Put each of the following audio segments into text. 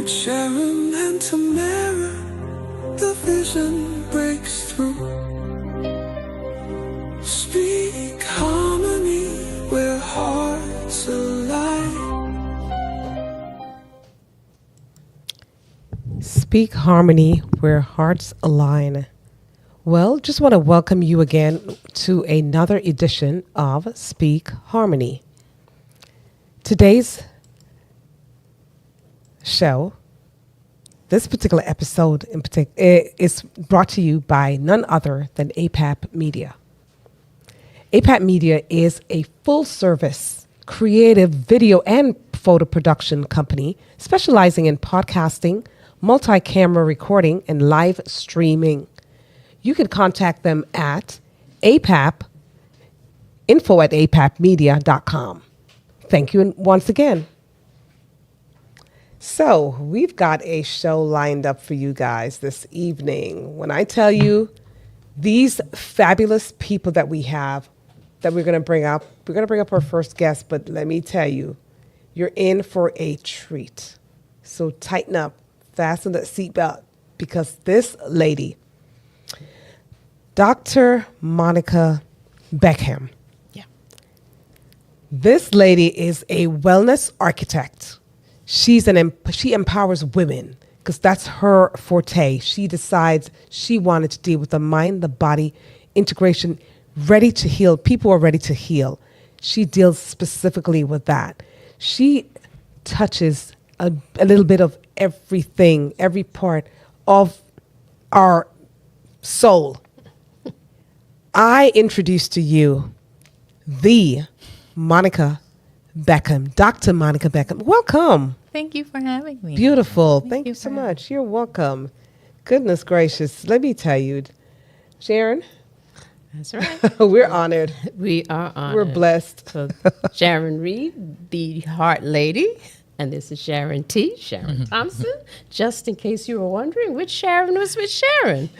with Sharon and Tamara, the vision breaks through. Speak harmony where hearts align. Speak harmony where hearts align. Well, just want to welcome you again to another edition of Speak Harmony. Today's show, this particular episode in particular, is brought to you by none other than APAP Media. APAP Media is a full-service creative video and photo production company specializing in podcasting, multi-camera recording, and live streaming. You can contact them at info@apapmedia.com. Thank you once again. So we've got a show lined up for you guys this evening. When I tell you these fabulous people that we have that we're going to bring up our first guest, but let me tell you, you're in for a treat. So tighten up, fasten that seatbelt, because this lady, Dr. Monica Beckham. Yeah. This lady is a wellness architect. She empowers women because that's her forte. She decides she wanted to deal with the mind, the body, integration, ready to heal. People are ready to heal. She deals specifically with that. She touches a little bit of everything, every part of our soul. I introduce to you the Monica Beckham, Dr. Monica Beckham. Welcome. Thank you for having me. Beautiful. Thank you for so having much. You're welcome. Goodness gracious. Let me tell you, Sharon, That's right. we're honored. We are honored. We're blessed. So Sharon Reed, the Heart Lady, and this is Sharon T. Sharon Thompson. Just in case you were wondering which Sharon was which Sharon.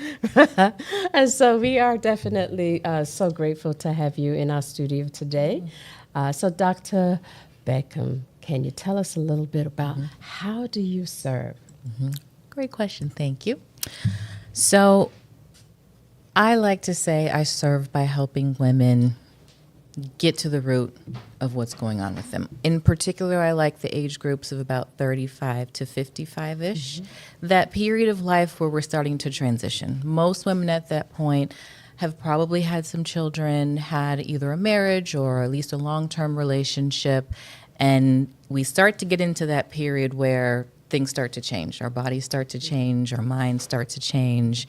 And so we are definitely so grateful to have you in our studio today. So Dr. Beckham, can you tell us a little bit about how do you serve? Great question. Thank you. So I like to say I serve by helping women get to the root of what's going on with them. In particular, I like the age groups of about 35 to 55-ish, that period of life where we're starting to transition. Most women at that point have probably had some children, had either a marriage or at least a long-term relationship, and we start to get into that period where things start to change. Our bodies start to change, our minds start to change,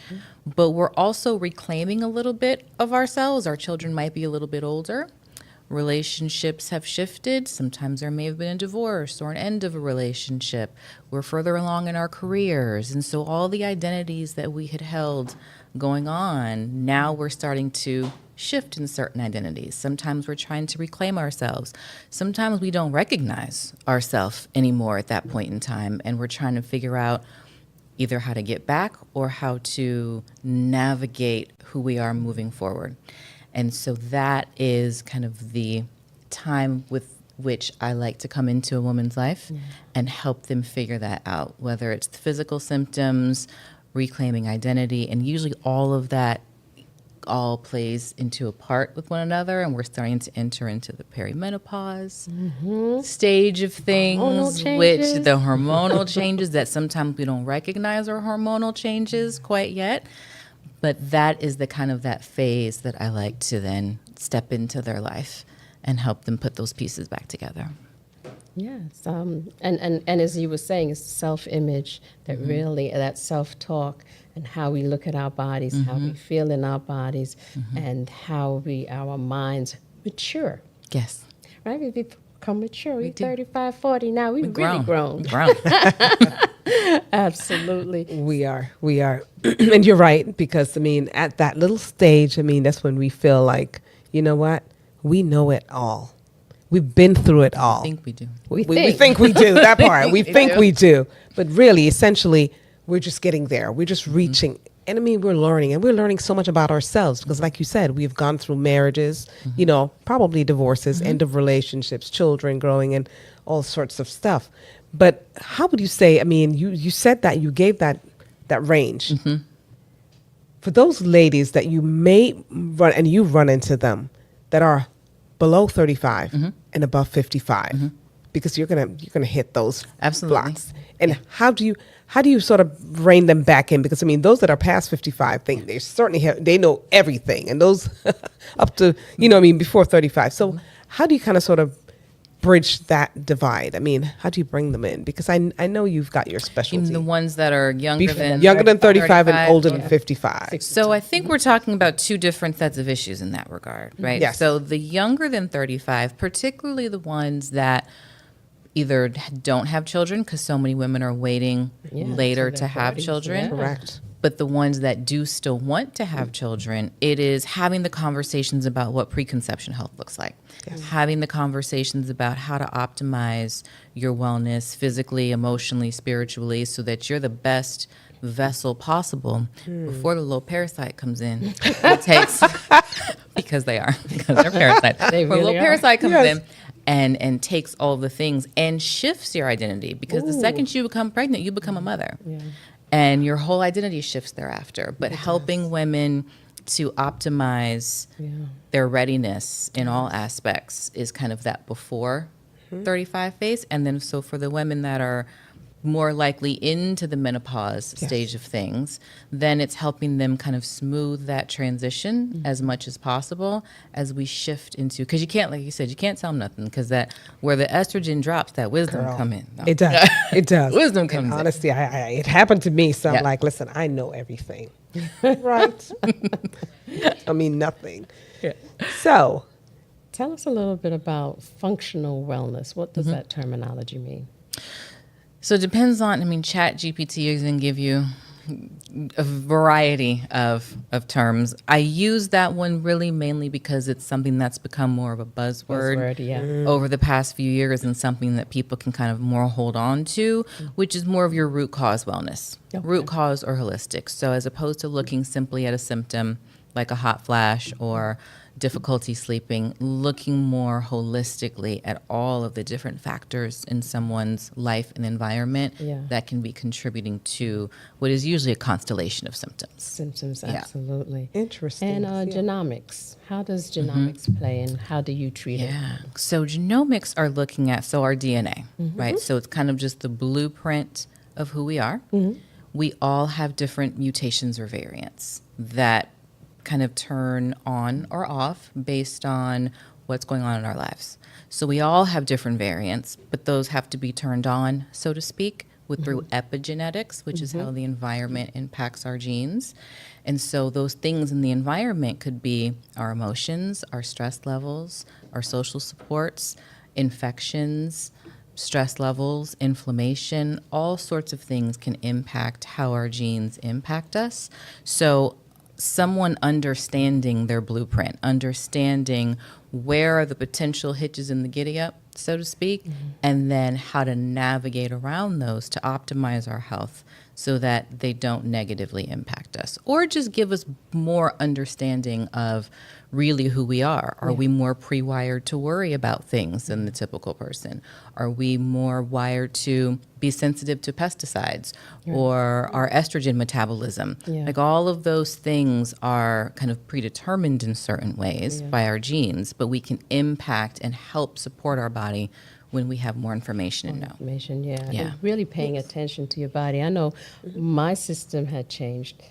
but we're also reclaiming a little bit of ourselves. Our children might be a little bit older. Relationships have shifted. Sometimes there may have been a divorce or an end of a relationship. We're further along in our careers, and so all the identities that we had held going on, now we're starting to shift in certain identities. Sometimes we're trying to reclaim ourselves. Sometimes we don't recognize ourselves anymore at that point in time, and we're trying to figure out either how to get back or how to navigate who we are moving forward. And so that is kind of the time with which I like to come into a woman's life and help them figure that out, whether it's the physical symptoms, reclaiming identity, and usually all of that all plays into a part with one another, and we're starting to enter into the perimenopause stage of things, which the hormonal changes that sometimes we don't recognize are hormonal changes quite yet, but that is the kind of that phase that I like to then step into their life and help them put those pieces back together. Yes, and as you were saying, it's self-image that really, that self-talk and how we look at our bodies, how we feel in our bodies, and how our minds mature. Yes. Right? We become mature. We're do. 35, 40 now. We've really grown. Grown. Absolutely. We are. And you're right, because, I mean, at that little stage, I mean, that's when we feel like, you know what? We know it all. We've been through it all. I think we do. We think we do, that part. We think we do. But really, essentially, we're just getting there. We're just reaching. And I mean, we're learning. And we're learning so much about ourselves. Because like you said, we've gone through marriages, you know, probably divorces, end of relationships, children growing, and all sorts of stuff. But how would you say, I mean, you said that you gave that range. For those ladies that you may run, and you run into them, that are below 35 and above 55, because you're gonna hit those Absolutely. blocks. And how do you sort of rein them back in? Because I mean, those that are past 55 think they certainly they know everything, and those up to before 35. So how do you kind of sort of bridge that divide? I mean, how do you bring them in? Because I know you've got your specialty. Even the ones that are younger than 35 and older than 55. So I think we're talking about two different sets of issues in that regard, right? Yes. So the younger than 35, particularly the ones that either don't have children, because so many women are waiting later to to their have 40s, children. Correct. But the ones that do still want to have children, it is having the conversations about what preconception health looks like. Having the conversations about how to optimize your wellness physically, emotionally, spiritually, so that you're the best vessel possible before the little parasite comes in. It takes, because they're parasites. They Before a really little are. parasite comes Yes. in and takes all the things and shifts your identity, because the second you become pregnant, you become a mother. And your whole identity shifts thereafter. But helping women to optimize their readiness in all aspects is kind of that before 35 phase. And then so for the women that are more likely into the menopause stage of things, then it's helping them kind of smooth that transition as much as possible as we shift into, because you can't, like you said, you can't tell them nothing, because that where the estrogen drops, that wisdom come in. No. It does. It does. Wisdom comes and in. honestly, it happened to me. So Yeah. I'm like, listen, I know everything. Right? I mean, nothing. So, Tell us a little bit about functional wellness. What does that terminology mean? So it depends on, Chat GPT is going to give you a variety of terms. I use that one really mainly because it's something that's become more of a buzzword, over the past few years, and something that people can kind of more hold on to, which is more of your root cause wellness, root cause or holistic. So as opposed to looking simply at a symptom like a hot flash or difficulty sleeping, looking more holistically at all of the different factors in someone's life and environment that can be contributing to what is usually a constellation of symptoms. Symptoms, absolutely. interesting. And genomics. How does genomics play, and how do you treat it? Yeah. So genomics are looking at, our DNA, right? So it's kind of just the blueprint of who we are. We all have different mutations or variants that kind of turn on or off based on what's going on in our lives. So we all have different variants, but those have to be turned on, so to speak, through epigenetics, which is how the environment impacts our genes. And so those things in the environment could be our emotions, our stress levels, our social supports, infections, stress levels, inflammation, all sorts of things can impact how our genes impact us. So someone understanding their blueprint, understanding where are the potential hitches in the giddy up, so to speak, and then how to navigate around those to optimize our health so that they don't negatively impact us, or just give us more understanding of really who we are. Are we more pre-wired to worry about things than the typical person? Are we more wired to be sensitive to pesticides or our estrogen metabolism? Like all of those things are kind of predetermined in certain ways by our genes, but we can impact and help support our body when we have more information and know. Information, and really paying attention to your body. I know my system had changed.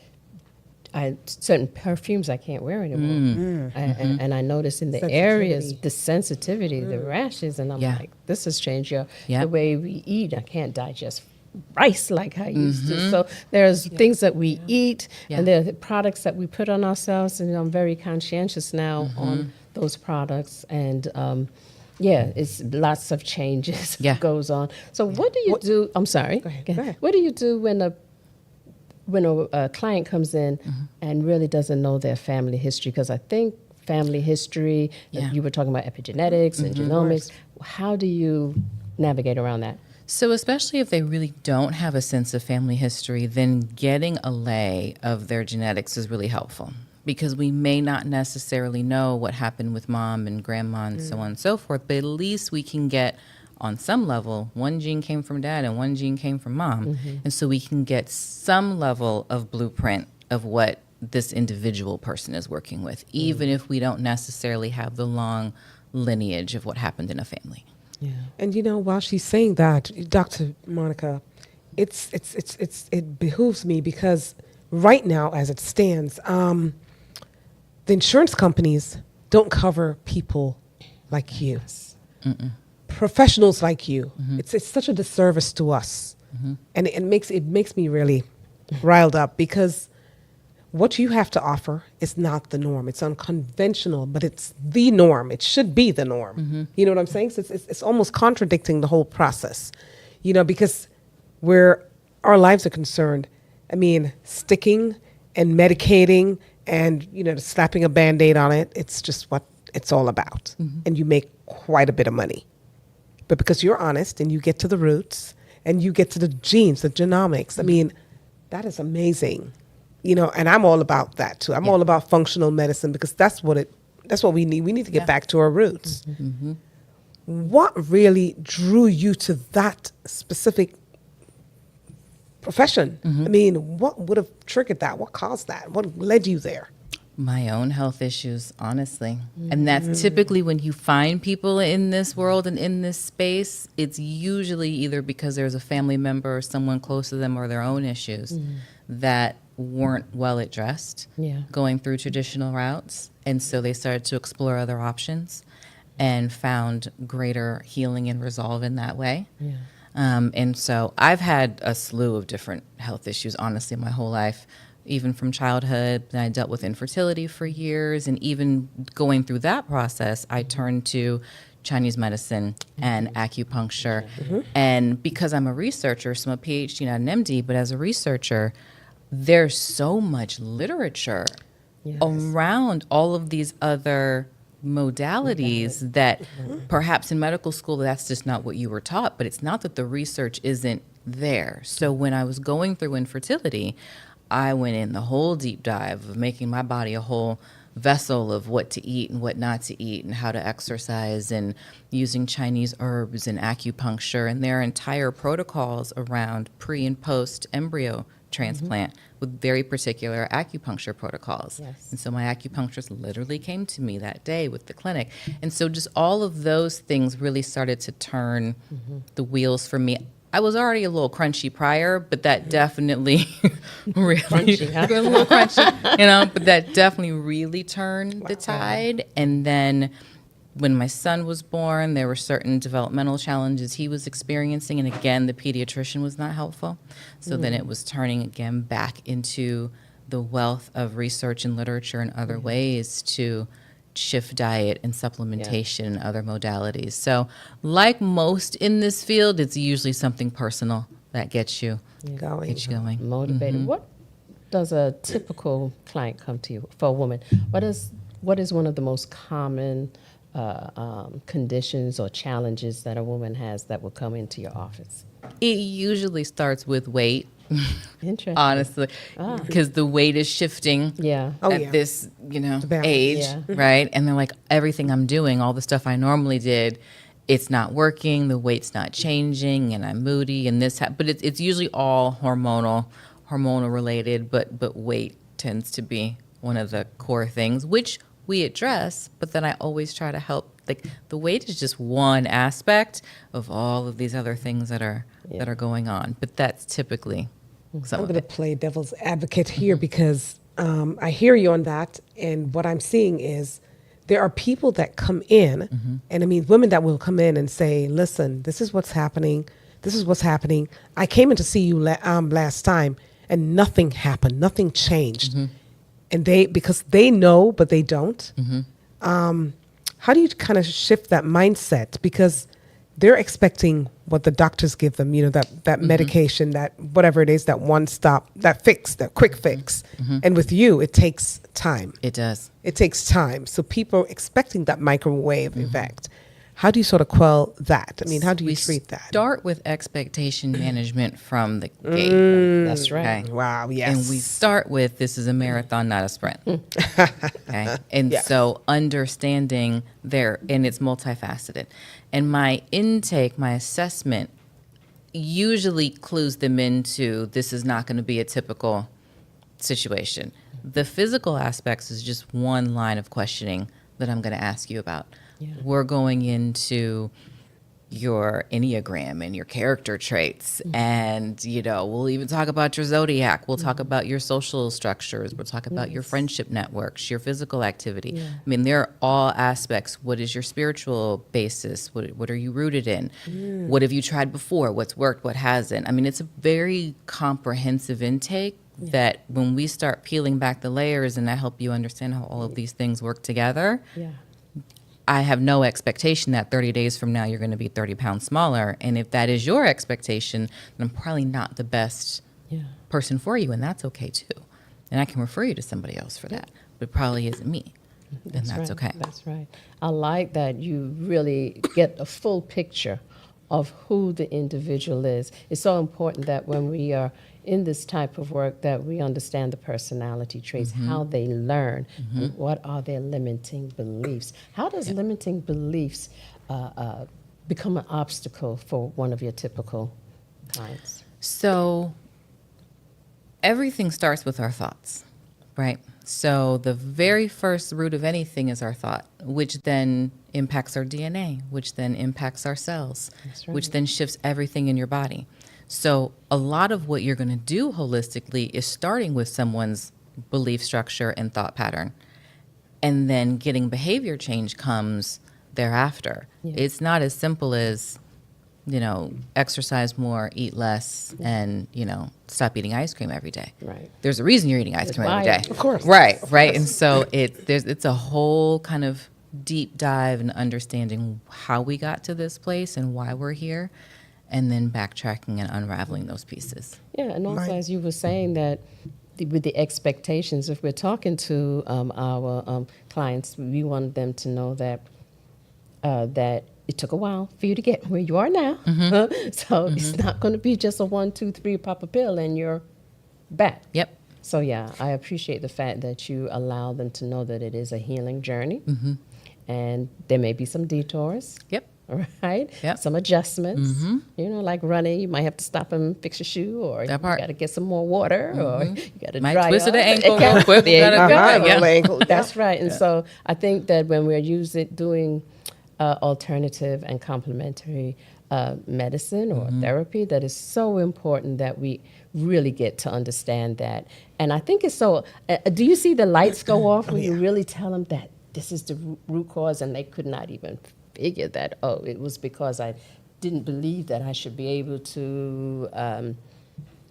Certain perfumes I can't wear anymore. And I noticed in the areas, the sensitivity, the rashes, and I'm like, this has changed the way we eat. I can't digest rice like I used to. So there's things that we eat, and there are the products that we put on ourselves, and I'm very conscientious now on those products. And it's lots of changes goes on. So what do you do? I'm sorry. Go ahead. What do you do when a client comes in and really doesn't know their family history? Because I think family history, you were talking about epigenetics and genomics. How do you navigate around that? So especially if they really don't have a sense of family history, then getting a lay of their genetics is really helpful, because we may not necessarily know what happened with mom and grandma and so on and so forth, but at least we can get on some level, one gene came from dad and one gene came from mom. And so we can get some level of blueprint of what this individual person is working with, even if we don't necessarily have the long lineage of what happened in a family. Yeah. And while she's saying that, Dr. Monica, it behooves me because right now, as it stands, the insurance companies don't cover people like you, professionals like you. It's such a disservice to us, and it makes me really riled up because what you have to offer is not the norm. It's unconventional, but it's the norm. It should be the norm. You know what I'm saying? So it's almost contradicting the whole process, because where our lives are concerned, I mean, sticking and medicating and, slapping a Band-Aid on it, it's just what it's all about. And you make quite a bit of money. But because you're honest and you get to the roots and you get to the genes, the genomics, I mean, that is amazing. And I'm all about that too. I'm all about functional medicine because that's what we need. We need to get back to our roots. What really drew you to that specific profession? I mean, what would have triggered that? What caused that? What led you there? My own health issues, honestly. And that's typically when you find people in this world and in this space, it's usually either because there's a family member or someone close to them or their own issues that weren't well addressed going through traditional routes. And so they started to explore other options and found greater healing and resolve in that way. And so I've had a slew of different health issues, honestly, my whole life, even from childhood. And I dealt with infertility for years. And even going through that process, I turned to Chinese medicine and acupuncture. And because I'm a researcher, so I'm a PhD, not an MD, but as a researcher, there's so much literature around all of these other modalities that perhaps in medical school, that's just not what you were taught, but it's not that the research isn't there. So when I was going through infertility, I went in the whole deep dive of making my body a whole vessel of what to eat and what not to eat and how to exercise and using Chinese herbs and acupuncture. And there are entire protocols around pre and post embryo transplant with very particular acupuncture protocols. And so my acupuncturist literally came to me that day with the clinic. And so just all of those things really started to turn the wheels for me. I was already a little crunchy prior, but that definitely really Crunchy, huh? a little crunchy, but that definitely really turned the tide. And then when my son was born, there were certain developmental challenges he was experiencing. And again, the pediatrician was not helpful. So then it was turning again back into the wealth of research and literature and other ways to shift diet and supplementation and other modalities. So like most in this field, it's usually something personal that gets you going. Motivated. What does a typical client come to you for a woman? What is one of the most common conditions or challenges that a woman has that will come into your office? It usually starts with weight. Interesting. Honestly, because the weight is shifting at this, age, right? And they're like, everything I'm doing, all the stuff I normally did, it's not working. The weight's not changing, and I'm moody, and this. But it's usually all hormonal related. But weight tends to be one of the core things, which we address. But then I always try to help. Like the weight is just one aspect of all of these other things that are going on. But that's typically. I'm going to play devil's advocate here because I hear you on that. And what I'm seeing is there are people that come in, and I mean, women that will come in and say, listen, this is what's happening. This is what's happening. I came in to see you last time and nothing happened. Nothing changed. And because they know, but they don't. How do you kind of shift that mindset? Because they're expecting what the doctors give them, that medication, that whatever it is, that one stop, that fix, that quick fix. And with you, it takes time. It does. It takes time. So people are expecting that microwave effect. How do you sort of quell that? I mean, how do you We treat that? Start with expectation management from the gate. That's right. Okay. Wow, yes. And we start with this is a marathon, not a sprint. Okay. And Yes. so understanding there, and it's multifaceted. And my intake, my assessment usually clues them into this is not going to be a typical situation. The physical aspects is just one line of questioning that I'm going to ask you about. Yeah. We're going into your Enneagram and your character traits. And, you know, we'll even talk about your zodiac. We'll talk about your social structures. We'll talk about your friendship networks, your physical activity. Yeah. I mean, they're all aspects. What is your spiritual basis? What are you rooted in? What have you tried before? What's worked? What hasn't? I mean, it's a very comprehensive intake that when we start peeling back the layers and I help you understand how all of these things work together, Yeah. I have no expectation that 30 days from now you're going to be 30 pounds smaller. And if that is your expectation, then I'm probably not the best Yeah. person for you, and that's okay too. And I can refer you to somebody else for that, but it probably isn't me, and that's right. okay. That's right. I like that you really get a full picture of who the individual is. It's so important that when we are in this type of work that we understand the personality traits, how they learn, and what are their limiting beliefs. How does limiting beliefs become an obstacle for one of your typical clients? So everything starts with our thoughts, right? So the very first root of anything is our thought, which then impacts our DNA, which then impacts our cells, That's right. which then shifts everything in your body. So a lot of what you're going to do holistically is starting with someone's belief structure and thought pattern. And then getting behavior change comes thereafter. Yeah. It's not as simple as, you know, exercise more, eat less, and, you know, stop eating ice cream every day. Right. There's a reason you're eating ice There's cream every why. day. Of course. Right, right. And so it's a whole kind of deep dive in understanding how we got to this place and why we're here, and then backtracking and unraveling those pieces. Yeah, and also Right. as you were saying that with the expectations, if we're talking to our clients, we want them to know that that it took a while for you to get where you are now. So it's not going to be just a 1, 2, 3 pop a pill and you're back. Yep. So yeah, I appreciate the fact that you allow them to know that it is a healing journey, and there may be some detours. Yep. Right? Yep. Some adjustments. You know, like running, you might have to stop and fix your shoe, or That you part. got to get some more water, or you got to Might dry twist off. the ankle Okay. real quick. We There you gotta go. go. Yeah. Ankle. That's right. And so I think that when we're doing alternative and complementary medicine or therapy, that is so important that we really get to understand that. And I think it's so, do you see the lights go off when you really tell them that this is the root cause, and they could not even figure that, oh, it was because I didn't believe that I should be able to,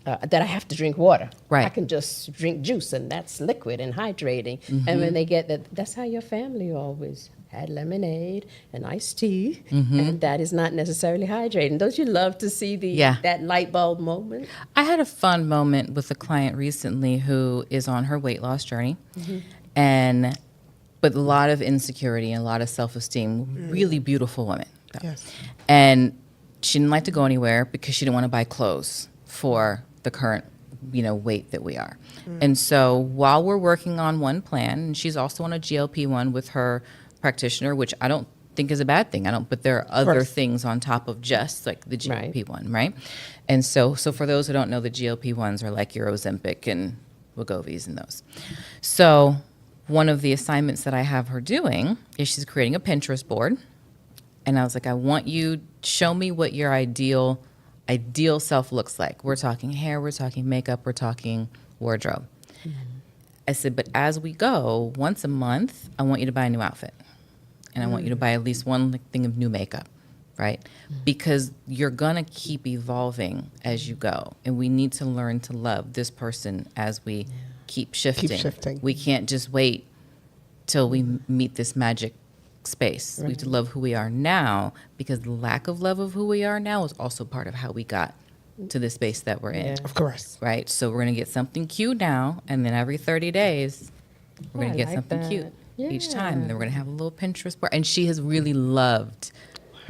that I have to drink water. Right. I can just drink juice, and that's liquid and hydrating. And when they get that, that's how your family always had lemonade and iced tea, and that is not necessarily hydrating. Don't you love to see that light bulb moment? I had a fun moment with a client recently who is on her weight loss journey, and with a lot of insecurity and a lot of self-esteem, really beautiful woman. Yes. And she didn't like to go anywhere because she didn't want to buy clothes for the current, you know, weight that we are. And so while we're working on one plan, and she's also on a GLP-1 with her practitioner, which I don't think is a bad thing. But there are other course. things on top of just like the GLP-1, right? And so for those who don't know, the GLP-1s are like your Ozempic and Wegovy's and those. So one of the assignments that I have her doing is she's creating a Pinterest board. And I was like, I want you to show me what your ideal self looks like. We're talking hair, we're talking makeup, we're talking wardrobe. I said, but as we go, once a month, I want you to buy a new outfit. And I want you to buy at least one thing of new makeup, right? Because you're going to keep evolving as you go. And we need to learn to love this person as we keep shifting. We can't just wait till we meet this magic space. We have to love who we are now, because the lack of love of who we are now is also part of how we got to the space that we're in. Of course. Right? So we're going to get something cute now, and then every 30 days, we're going to get like something that. cute each Yeah. time. And then we're going to have a little Pinterest board. And she has really loved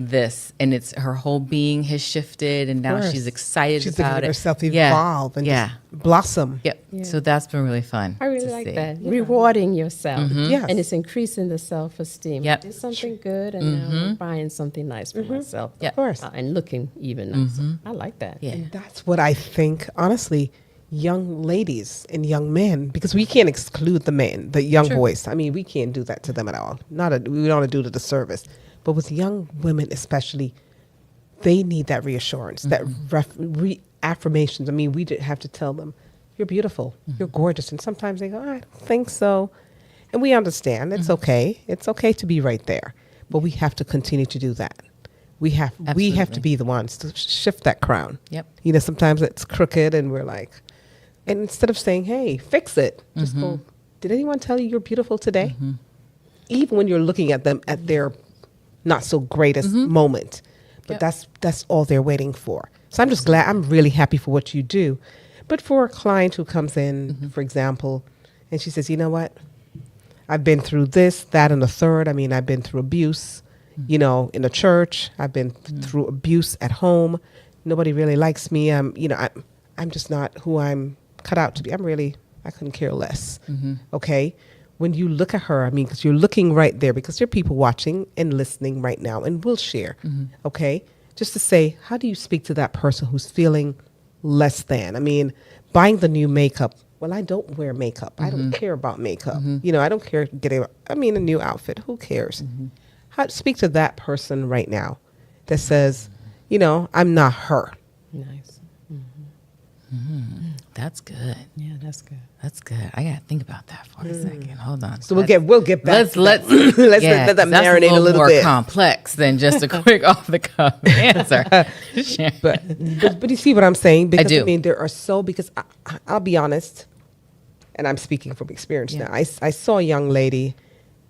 this, and it's her whole being has shifted, and now course. she's excited She's about letting it. herself Yeah. evolve and Yeah. just blossom. Yep. Yeah. So that's been really fun. I really to like see. that. Rewarding yourself. Yes. And it's increasing the self-esteem. Yep. I did something good, and now I'm buying something nice for myself. Yep. Of course. And looking even nicer. I like that. Yeah. And that's what I think, honestly, young ladies and young men, because we can't exclude the men, the young boys. I mean, we can't do that to them at all. We don't want to do the disservice. But with young women especially, they need that reassurance, that affirmations. I mean, we didn't have to tell them, you're beautiful, you're gorgeous. And sometimes they go, I don't think so. And we understand. It's okay. It's okay to be right there. But we have to continue to do that. We have to Absolutely. be the ones to shift that crown. Yep. You know, sometimes it's crooked and we're like, and instead of saying, hey, fix it, just go, did anyone tell you you're beautiful today? Even when you're looking at them at their not so greatest moment. But that's all they're waiting for. So I'm just glad, I'm really happy for what you do. But for a client who comes in, for example, and she says, you know what? I've been through this, that, and the third. I mean, I've been through abuse, you know, in the church. I've been through abuse at home. Nobody really likes me. I'm just not who I'm cut out to be. I couldn't care less. Okay. When you look at her, I mean, because you're looking right there, because there are people watching and listening right now, and we'll share. Okay. Just to say, how do you speak to that person who's feeling less than? I mean, buying the new makeup. Well, I don't wear makeup. I don't care about makeup. You know, I don't care getting, a new outfit. Who cares? How to speak to that person right now that says, you know, I'm not her. Nice. That's good. Yeah, that's good. That's good. I gotta think about that for a second. Hold on. So we'll get back. Let's let's yeah, let that that's marinate a little more bit. complex than just a quick off the cuff answer. But you see what I'm saying? Because do. I mean, there are because I'll be honest, and I'm speaking from experience now. I saw a young lady,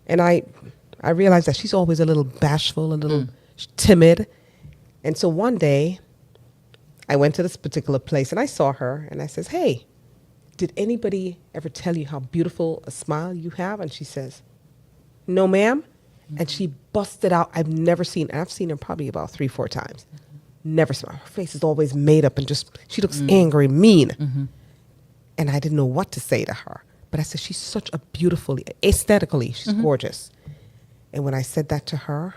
and I realized that she's always a little bashful, a little timid, and so one day, I went to this particular place, and I saw her, and I says, "Hey, did anybody ever tell you how beautiful a smile you have?" And she says, "No, ma'am." And she busted out. I've seen her probably about 3-4 times. Never smile. Her face is always made up and she looks angry, mean. And I didn't know what to say to her. But I said, she's such a aesthetically, she's gorgeous. And when I said that to her,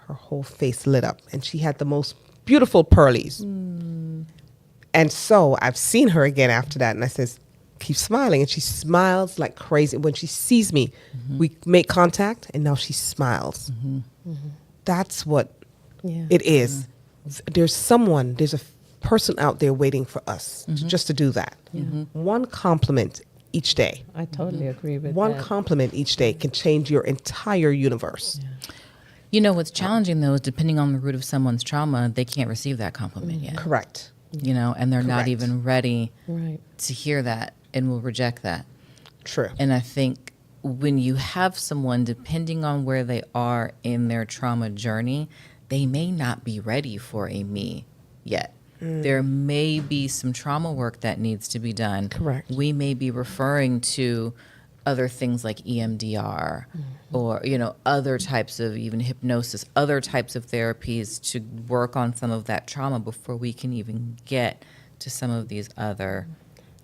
her whole face lit up. And she had the most beautiful pearlies. And so I've seen her again after that. And I says, keep smiling. And she smiles like crazy. When she sees me, we make contact, and now she smiles. That's what it is. There's a person out there waiting for us just to do that. One compliment each day. I totally agree with One that. compliment each day can change your entire universe. You know what's challenging though is depending on the root of someone's trauma, they can't receive that compliment yet. Correct. You know, and they're not Correct. even ready Right. to hear that and will reject that. True. And I think when you have someone, depending on where they are in their trauma journey, they may not be ready for a me yet. There may be some trauma work that needs to be done. Correct. We may be referring to other things like EMDR or, you know, other types of even hypnosis, other types of therapies to work on some of that trauma before we can even get to some of these other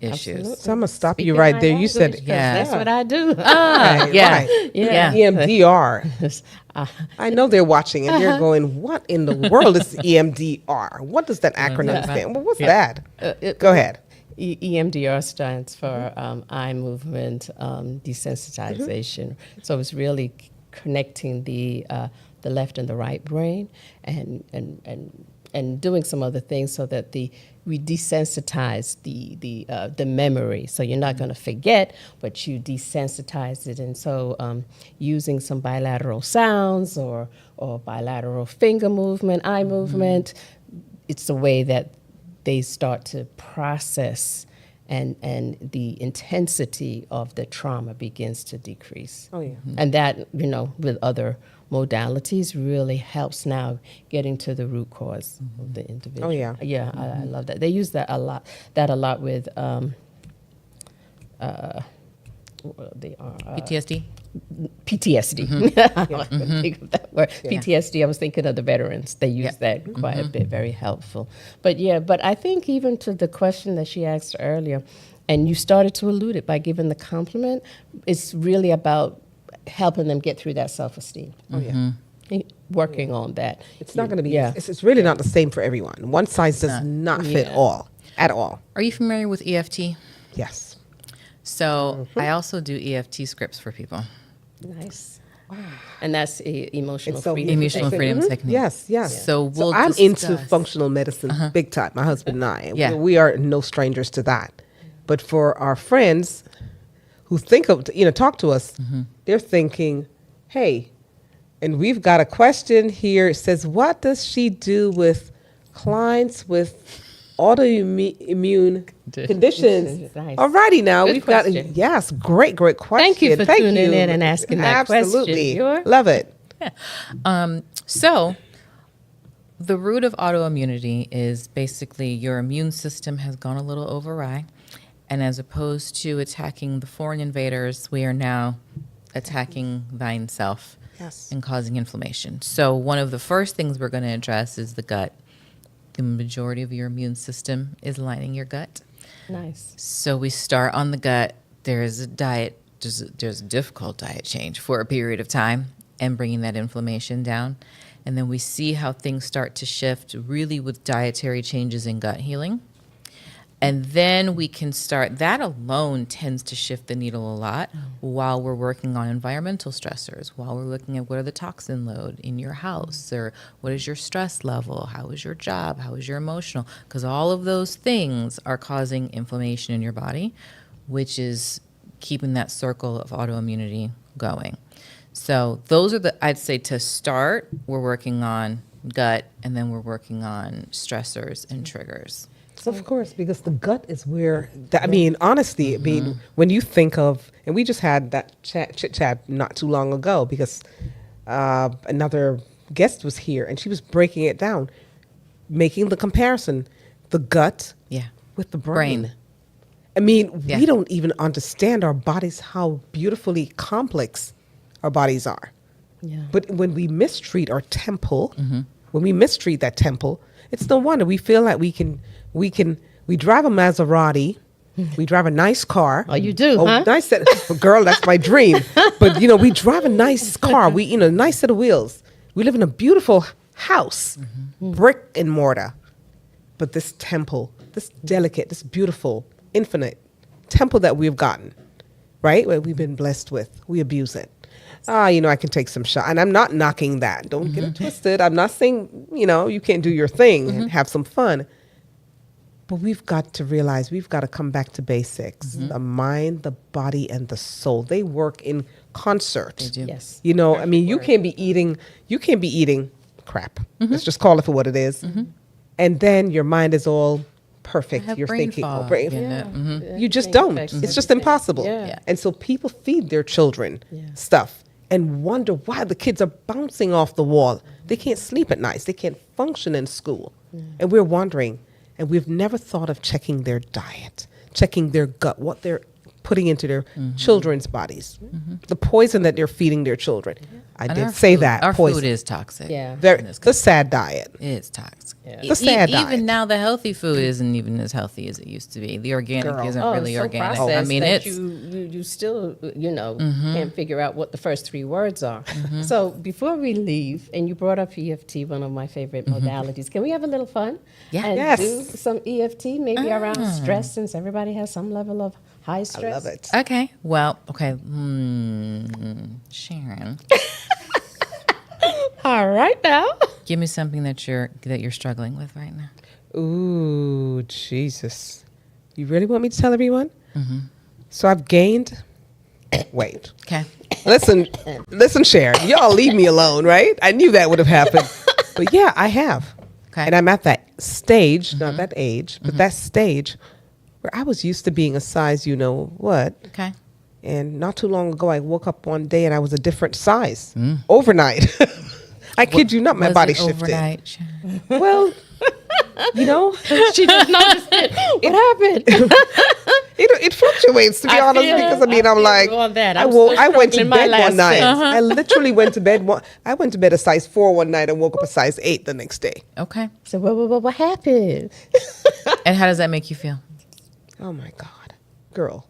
issues. Absolutely. So I'm going to stop you Speaking right my there. You language, said, 'cause Yeah. that's what I do. Right, Yeah. right. Yeah. EMDR. I know they're watching and they're going, what in the world is EMDR? What does that acronym stand? Well, what's that? Go ahead. EMDR stands for eye movement desensitization. So it's really connecting the left and the right brain, and doing some other things so that we desensitize the memory. So you're not going to forget, but you desensitize it. And so using some bilateral sounds or bilateral finger movement, eye movement, it's a way that they start to process, and the intensity of the trauma begins to decrease. Oh, yeah. And that, you know, with other modalities really helps now getting to the root cause of the individual. Oh, yeah. Yeah, I love that. They use that a lot with PTSD? PTSD. I couldn't think of that word. PTSD, I was thinking of the veterans. They use that quite a bit, very helpful. But I think even to the question that she asked earlier, and you started to allude it by giving the compliment, it's really about helping them get through that self-esteem. Oh, yeah. Working on that. It's not going to be, it's really not the same for everyone. One size does not fit all, at all. Are you familiar with EFT? Yes. So I also do EFT scripts for people. Nice. Wow. And that's emotional It's so freedom. Emotional freedom technique. Yes, yes. So we'll I'm into discuss. functional medicine big time, my husband and I. Yeah. We are no strangers to that. But for our friends who think of, talk to us, they're thinking, hey, and we've got a question here. It says, what does she do with clients with autoimmune conditions? Nice. Alrighty now, Good we've question. got, yes, great question. Thank you for tuning in and asking that question. Absolutely. Sure. Love it. So the root of autoimmunity is basically your immune system has gone a little awry. And as opposed to attacking the foreign invaders, we are now attacking thine self and causing inflammation. So one of the first things we're going to address is the gut. The majority of your immune system is lining your gut. Nice. So we start on the gut. There's a diet, there's a difficult diet change for a period of time and bringing that inflammation down. And then we see how things start to shift really with dietary changes in gut healing. And then we can start, that alone tends to shift the needle a lot while we're working on environmental stressors, while we're looking at what are the toxin load in your house, or what is your stress level, how is your job, how is your emotional, because all of those things are causing inflammation in your body, which is keeping that circle of autoimmunity going. So those are I'd say to start, we're working on gut, and then we're working on stressors and triggers. Of course, because the gut is where, honestly, when you think of, and we just had that chit chat not too long ago because another guest was here and she was breaking it down, making the comparison, the gut with the brain. We don't even understand our bodies, how beautifully complex our bodies are. Yeah. But when we mistreat our temple, when we mistreat that temple, it's no wonder we feel like we drive a Maserati, we drive a nice car. Oh, you do, huh? Nice set, girl, that's my dream. But, we drive a nice car, nice set of wheels. We live in a beautiful house, brick and mortar. But this temple, this delicate, this beautiful, infinite temple that we've gotten, right? What we've been blessed with, we abuse it. I can take some shot. And I'm not knocking that. Don't get it twisted. I'm not saying, you can't do your thing and have some fun. But we've got to realize we've got to come back to basics. The mind, the body, and the soul. They work in concert. They do. Yes. You can't be eating crap. Let's just call it for what it is. And then your mind is all perfect. You're brain thinking, fog, you just don't. It's just impossible. Yeah. And so people feed their children stuff and wonder why the kids are bouncing off the wall. They can't sleep at night. They can't function in school. And we're wondering, and we've never thought of checking their diet, checking their gut, what they're putting into their children's bodies, the poison that they're feeding their children. I did say that. Our poison. food is toxic. Yeah. The sad diet. It's toxic. Yeah. The sad diet. Even now, the healthy food isn't even as healthy as it used to be. The organic isn't really so organic. processed that it's you still can't figure out what the first three words are. So before we leave, and you brought up EFT, one of my favorite modalities. Can we have a little fun? Yeah. And Yes. do some EFT maybe around stress, since everybody has some level of high stress. I love it. okay. Well, okay. Sharon, All right now. give me something that you're struggling with right now. Ooh, Jesus. You really want me to tell everyone? So I've gained. Wait. Okay. Listen, Sharon. Y'all leave me alone, right? I knew that would have happened. But yeah, I have. Okay. And I'm at that stage, not that age, but that stage where I was used to being a size, what. Okay. And not too long ago, I woke up one day and I was a different size overnight. I kid you not, my Was body it shifted. overnight, Sharon? Well, She just noticed it. What happened? it fluctuates, to be honest, because I mean, I'm like, on that. I I'm still went to struggling my bed last one night. fit. I literally went to bed. I went to bed a size 4 one night and woke up a size 8 the next day. Okay. So what happened? And how does that make you feel? Oh my God, girl,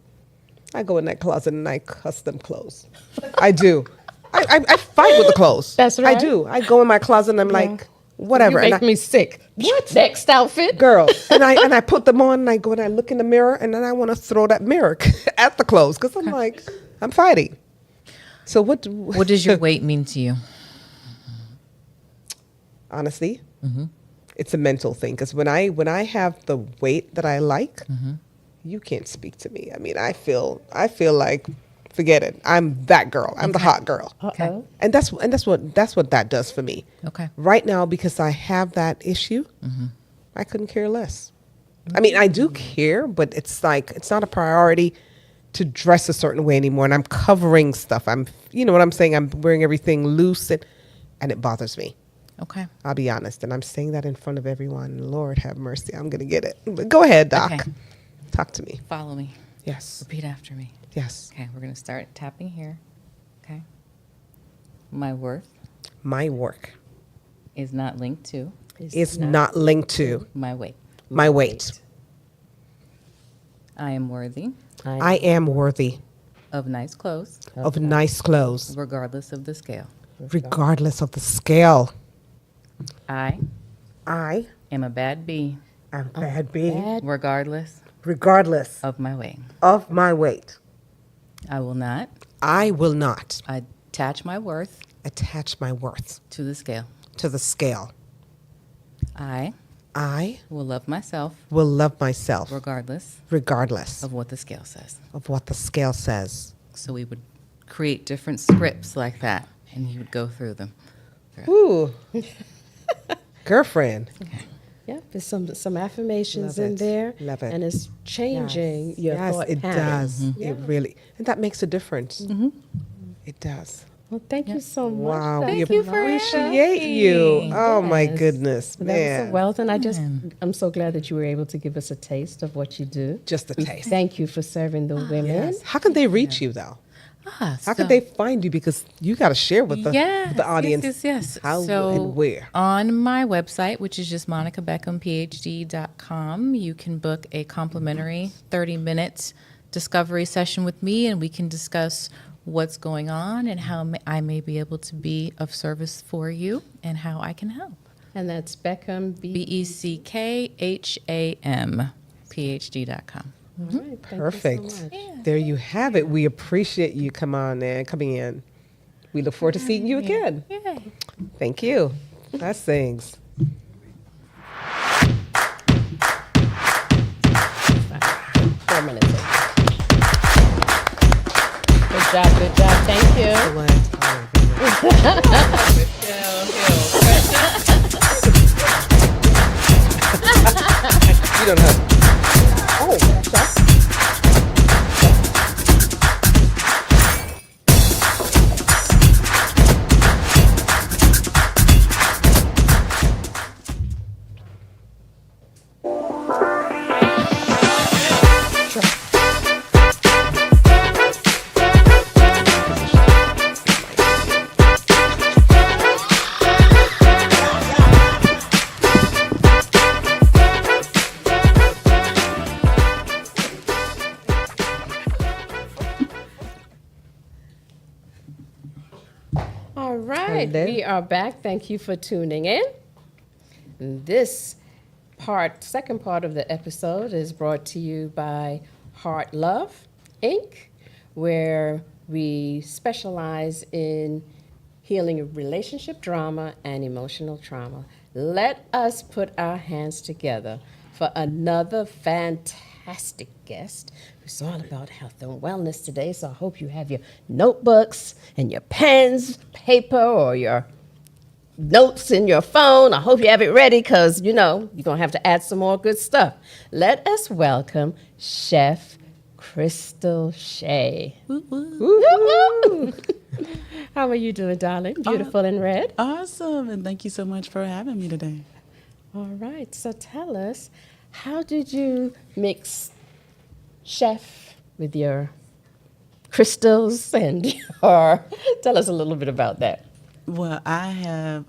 I go in that closet and I custom clothes. I do. I fight with the clothes. That's I right. do. I go in my closet and I'm like, whatever. You And make me sick. What? Next outfit? girl, and I put them on and I go and I look in the mirror and then I want to throw that mirror at the clothes because I'm like, I'm fighting. So what What does your weight mean to you? honestly, it's a mental thing because when I have the weight that I like, you can't speak to me. I mean, I feel like, forget it. I'm that girl. I'm the hot girl. Okay. And that's what that does for me. Okay. Right now, because I have that issue, I couldn't care less. I mean, I do care, but it's like it's not a priority to dress a certain way anymore. And I'm covering stuff. You know what I'm saying? I'm wearing everything loose, and it bothers me. Okay. I'll be honest, and I'm saying that in front of everyone. Lord have mercy, I'm gonna get it. But go ahead, Doc. Okay. Talk to me. Follow me. Yes. Repeat after me. Yes. Okay, we're going to start tapping here. Okay. My worth My work is not linked to is not linked to my weight. my weight. I am worthy I am worthy of nice clothes, of nice clothes, regardless of the scale. regardless of the scale. I I am a bad bee, am bad being, regardless regardless of my weight. of my weight. I will not I will not attach my worth attach my worth to the scale. to the scale. I I will love myself will love myself regardless regardless of what the scale says. of what the scale says. So we would create different scripts like that, and you would go through them. Ooh. Girlfriend. Yep, there's some affirmations Love in it. there. Love it. And it's changing your Yes, thought it patterns. does. It really, and that makes a difference. It does. Well, thank you so much. Wow, we Thank you for appreciate you. asking. Oh my Yes. goodness, That was a man! wealth, and I'm so glad that you were able to give us a taste of what you do. Just a We taste. Thank you for serving the women. Yes. How can they reach you though? How So- can they find you? Because you got to share with Yes, the audience. Yes. How so and where? On my website, which is just monicabeckhamphd.com, you can book a complimentary 30-minute discovery session with me, and we can discuss what's going on and how I may be able to be of service for you and how I can help. And that's Beckham, Beckham, PhD.com. All right, thank you so Perfect. much. There you have it. We appreciate you coming in. We look forward to seeing you again. Yay. Thank you. That's things. 4 minutes. Good job. Thank you. You don't have. Oh, that's All right, Hello. we are back. Thank you for tuning in. And this second part of the episode is brought to you by Heart Love, Inc., where we specialize in healing relationship drama and emotional trauma. Let us put our hands together for another fantastic guest who's all about health and wellness today. So I hope you have your notebooks and your pens, paper, or your notes in your phone. I hope you have it ready because, you're going to have to add some more good stuff. Let us welcome Chef Crystal Shay. Woo-woo. How are you doing, darling? Beautiful in red. Awesome, and thank you so much for having me today. All right, so tell us, how did you mix chef with your crystals and your. Tell us a little bit about that. Well, I have,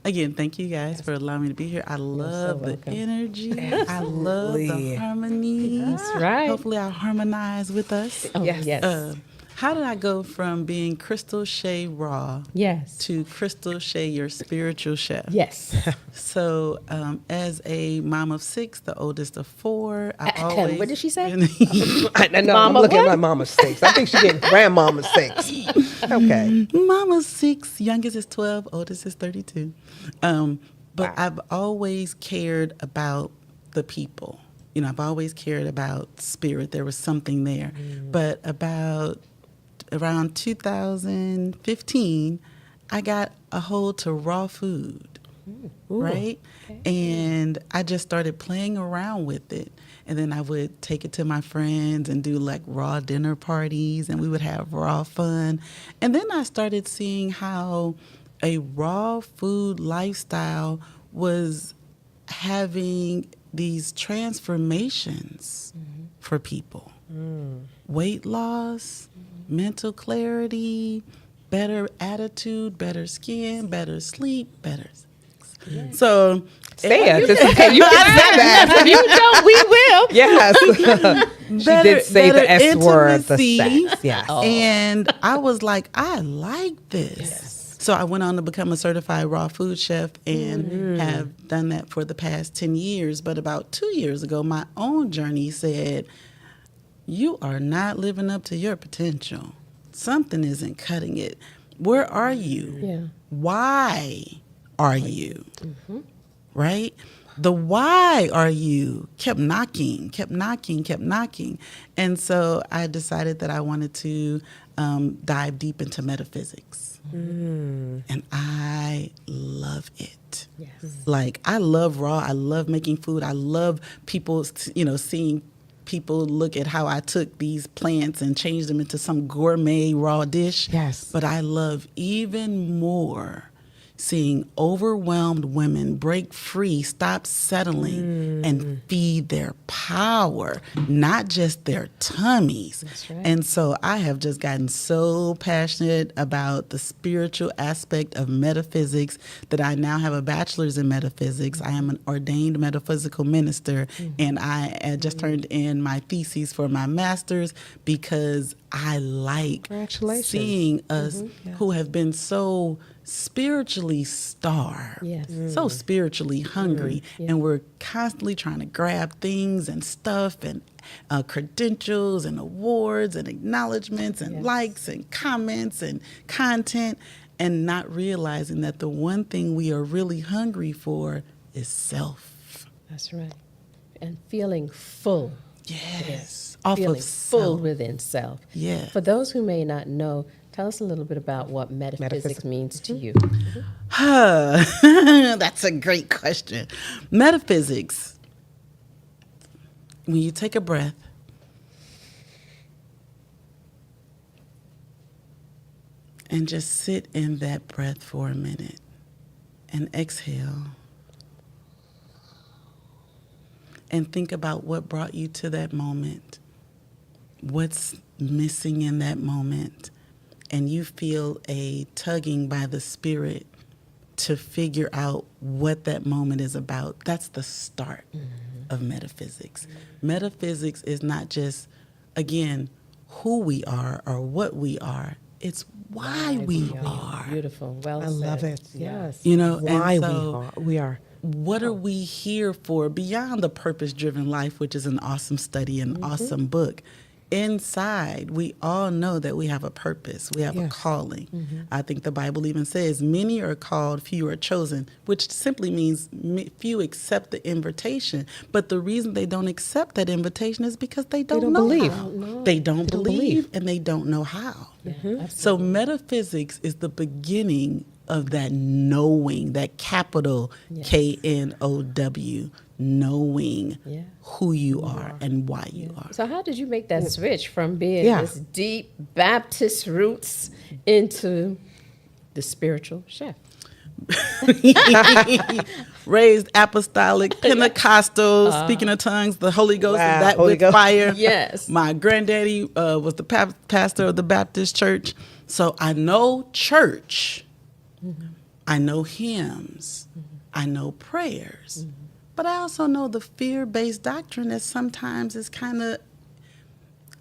again, thank you guys for allowing me to be here. I love the welcome. energy. I love the Absolutely. harmony. That's right. Hopefully I'll harmonize with us. Oh, Yes. yes. How did I go from being Crystal Shay Raw Yes. to Crystal Shay, your spiritual chef? Yes. So, as a mom of 6, the oldest of 4, I always. What did she say? I know. Mama I'm looking what? at my mama 6. I think she's getting grandmama 6. Okay. Mama's 6, youngest is 12, oldest is 32. But I've always cared about the people. You know, I've always cared about spirit. There was something there. But around 2015, I got a hold to raw food, right? And I just started playing around with it. And then I would take it to my friends and do like raw dinner parties, and we would have raw fun. And then I started seeing how a raw food lifestyle was having these transformations for people. Weight loss, mental clarity, better attitude, better skin, better sleep, better sex. So Say it. Just, okay, you can say that. You don't, we will. Yes. She did say the S word, the intimacy. sex. Yes. And I was like, I like this. So I went on to become a certified raw food chef and have done that for the past 10 years. But about 2 years ago, my own journey said, you are not living up to your potential. Something isn't cutting it. Where are you? Yeah. Why are you? Right? The why are you kept knocking. And so I decided that I wanted to dive deep into metaphysics. And I love it. Yes. Like, I love raw. I love making food. I love people, seeing people look at how I took these plants and changed them into some gourmet raw dish. Yes. But I love even more seeing overwhelmed women break free, stop settling, and feed their power, not just their tummies. That's right. And so I have just gotten so passionate about the spiritual aspect of metaphysics that I now have a bachelor's in metaphysics. I am an ordained metaphysical minister, and I just turned in my thesis for my master's because I like Congratulations. seeing us who have been so spiritually starved, Yes. so spiritually hungry, and we're constantly trying to grab things and stuff and credentials and awards and acknowledgments and likes and comments and content, and not realizing that the one thing we are really hungry for is self. That's right. And feeling full. Yes. Off Feeling of full self. within self. Yeah. For those who may not know, tell us a little bit about what metaphysics means to you. That's a great question. Metaphysics, when you take a breath, and just sit in that breath for a minute and exhale and think about what brought you to that moment, what's missing in that moment, and you feel a tugging by the spirit to figure out what that moment is about. That's the start of metaphysics. Metaphysics is not just, again, who we are or what we are. It's why we are. Beautiful. Well I said. love it. Yes. You know, Why and so we are. what are we here for beyond the purpose-driven life, which is an awesome study, an awesome book? Inside, we all know that we have a purpose. We have a calling. I think the Bible even says, many are called, few are chosen, which simply means few accept the invitation. But the reason they don't accept that invitation is because they don't know believe. how. They don't believe, and they don't know how. So metaphysics is the beginning of that knowing, that capital K-N-O-W, knowing who you are and why you are. So how did you make that switch from being Yeah. this deep Baptist roots into the spiritual chef? raised apostolic, Pentecostal, speaking of tongues, the Holy Ghost, Wow, and that Holy with Ghost. fire. Yes. My granddaddy was the pastor of the Baptist church. So I know church. I know hymns. I know prayers. But I also know the fear-based doctrine that sometimes is kind of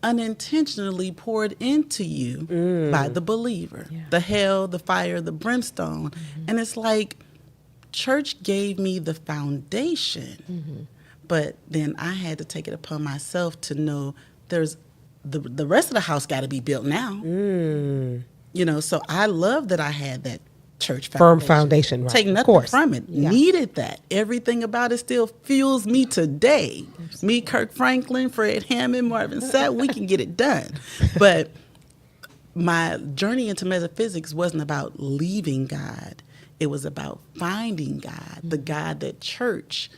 unintentionally poured into you by the believer. Yeah. The hell, the fire, the brimstone. And it's like church gave me the foundation, but then I had to take it upon myself to know there's the rest of the house got to be built now. You know, so I love that I had that church Firm foundation, right. Take Of nothing course. from it. Yes. Needed that. Everything about it still fuels me today. Me, Kirk Franklin, Fred Hammond, Marvin Sapp, we can get it done. But my journey into metaphysics wasn't about leaving God. It was about finding God, the God that church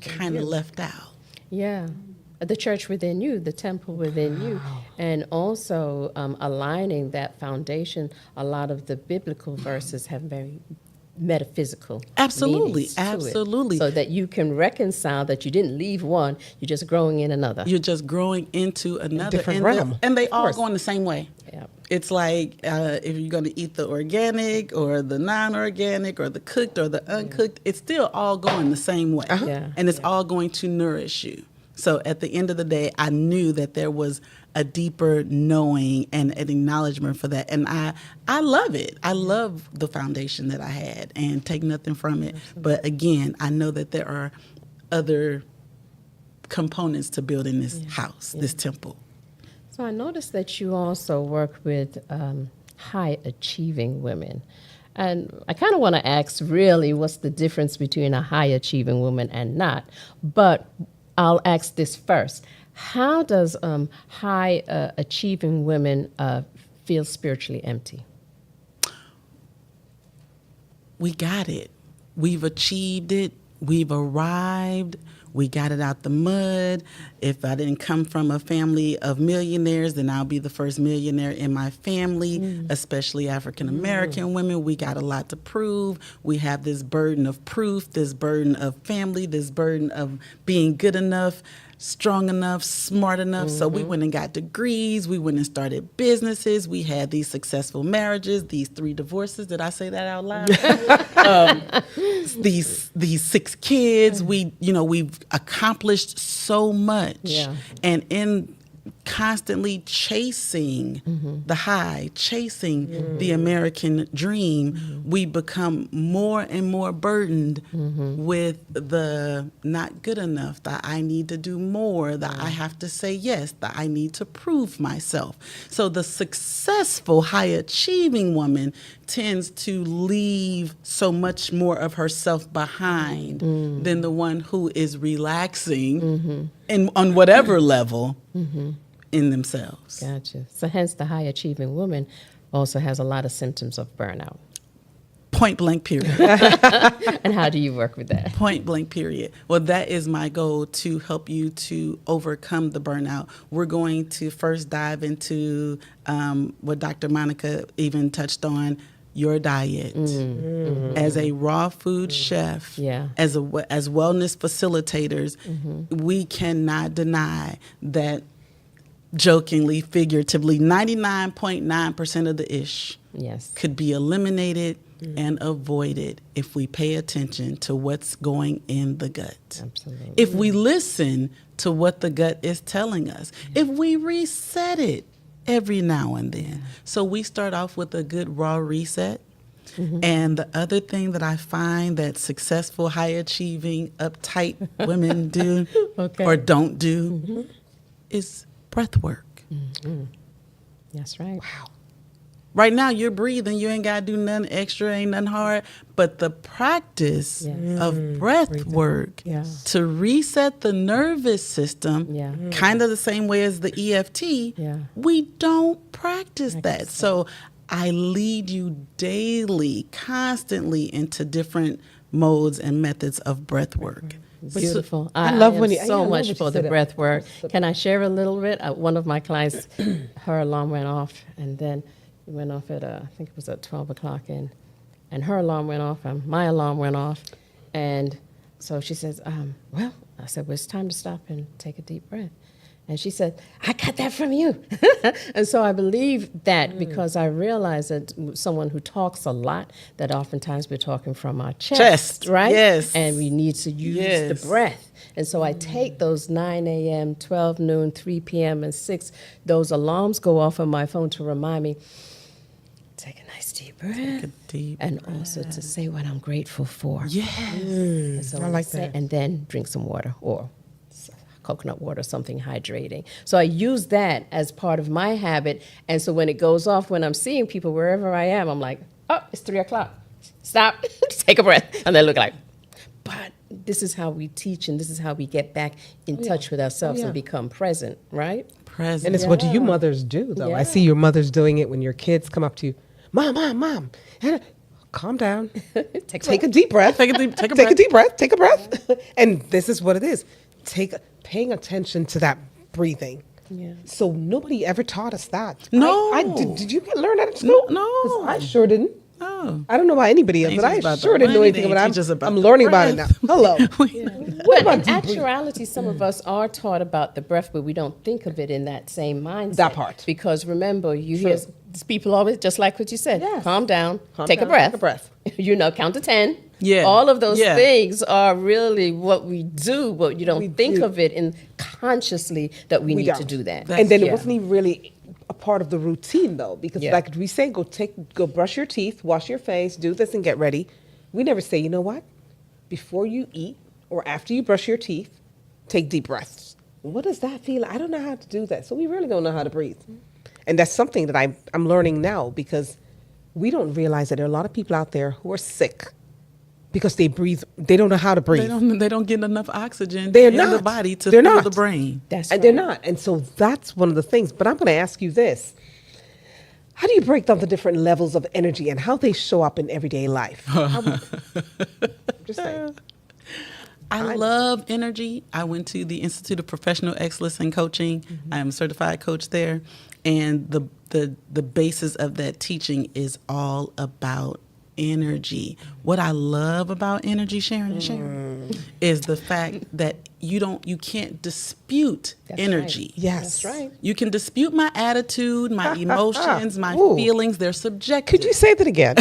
kind of left out. Yeah. The church within you, the temple within you, and also aligning that foundation. A lot of the biblical verses have very metaphysical Absolutely, meanings to it, absolutely. so that you can reconcile that you didn't leave one, you're just growing in another. You're just growing into another different and realm. and they Of all course. going the same way. Yeah. It's like if you're going to eat the organic or the non-organic or the cooked or the uncooked, it's still all going the same way. Yeah. And it's all going to nourish you. So at the end of the day, I knew that there was a deeper knowing and an acknowledgement for that. And I love it. I love the foundation that I had and take nothing from it. But again, I know that there are other components to building this house, this temple. So I noticed that you also work with high achieving women. And I kind of want to ask really what's the difference between a high achieving woman and not. But I'll ask this first. How does high achieving women feel spiritually empty? We got it. We've achieved it. We've arrived. We got it out the mud. If I didn't come from a family of millionaires, then I'll be the first millionaire in my family, especially African American women. We got a lot to prove. We have this burden of proof, this burden of family, this burden of being good enough, strong enough, smart enough. So we went and got degrees. We went and started businesses. We had these successful marriages, these 3 divorces. Did I say that out loud? These 6 kids. We've accomplished so much. Yeah. And in constantly chasing the high, chasing the American dream, we become more and more burdened with the not good enough, that I need to do more, that I have to say yes, that I need to prove myself. So the successful, high achieving woman tends to leave so much more of herself behind than the one who is relaxing and on whatever level in themselves. Gotcha. So hence the high achieving woman also has a lot of symptoms of burnout. Point blank, period. And how do you work with that? Point blank, period. Well, that is my goal, to help you to overcome the burnout. We're going to first dive into what Dr. Monica even touched on, your diet. As a raw food chef, as wellness facilitators, we cannot deny that, jokingly, figuratively, 99.9% of the ish could be eliminated and avoided if we pay attention to what's going in the gut. Absolutely. If we listen to what the gut is telling us, if we reset it every now and then. So we start off with a good raw reset. And the other thing that I find that successful, high achieving, uptight women do or don't do is breath work. That's right. Wow. Right now, you're breathing. You ain't got to do nothing extra, ain't nothing hard. But the practice of breath work to reset the nervous system, kind of the same way as the EFT, we don't practice that. So I lead you daily, constantly into different modes and methods of breath work. Beautiful. I love when you so I love much when you for say the that. breath work. Can I share a little bit? One of my clients, her alarm went off, and then it went off at I think it was at 12 o'clock, and And her alarm went off, and my alarm went off. And so she says, well, I said, well, it's time to stop and take a deep breath. And she said, I got that from you. And so I believe that because I realize that someone who talks a lot, that oftentimes we're talking from our chest, right? Yes. And we need to use the breath. And so I take those 9 a.m., 12 noon, 3 p.m., and 6, those alarms go off on my phone to remind me, take a nice deep breath. Take a deep and also to say what I'm grateful for. Yes. And so I like that. And then drink some water or coconut water, something hydrating. So I use that as part of my habit. And so when it goes off, when I'm seeing people wherever I am, I'm like, oh, it's 3 o'clock. Stop, take a breath. And they look like, but this is how we teach and this is how we get back in touch with ourselves and become present, right? Present. And it's what do you mothers do, though? I see your mothers doing it when your kids come up to you, Mom. Calm down. Take a deep breath. Take a deep breath. Take a breath. And this is what it is. Paying attention to that breathing. Yeah. So nobody ever taught us that. No. Did you learn that at school? No. 'Cause I sure didn't. Oh. I don't know about anybody else, but I Teach us sure about didn't the know money, anything they about teach us it. about I'm the learning about it now. breath. Hello. But about in deep breathing? actuality, some of us are taught about the breath, but we don't think of it in that same mindset. That part. Because remember, you hear people always, just like what you said, Yes. calm down, Calm take down, a breath. take a breath. Count to 10. Yeah. All of those Yeah. things are really what we do, but you don't think do. of it in consciously that we need to don't. do that. And then it Yeah. wasn't even really a part of the routine, though, because Yeah. like we say, go brush your teeth, wash your face, do this, and get ready. We never say, you know what? Before you eat or after you brush your teeth, take deep breaths. What does that feel? I don't know how to do that, so we really don't know how to breathe. And that's something that I'm learning now because we don't realize that there are a lot of people out there who are sick because they don't know how to breathe. They don't get enough oxygen They're in the not. body to They're fuel not. the brain. That's And right. they're not. And so that's one of the things. But I'm going to ask you this. How do you break down the different levels of energy and how they show up in everyday life? Just saying. I love energy. I went to the Institute of Professional Excellence in Coaching. I am a certified coach there. And the basis of that teaching is all about energy. What I love about energy, Sharon, is the fact that you can't dispute That's energy. right. Yes. That's right. You can dispute my attitude, my emotions, my Ooh. feelings. They're subjective. Could you say that again?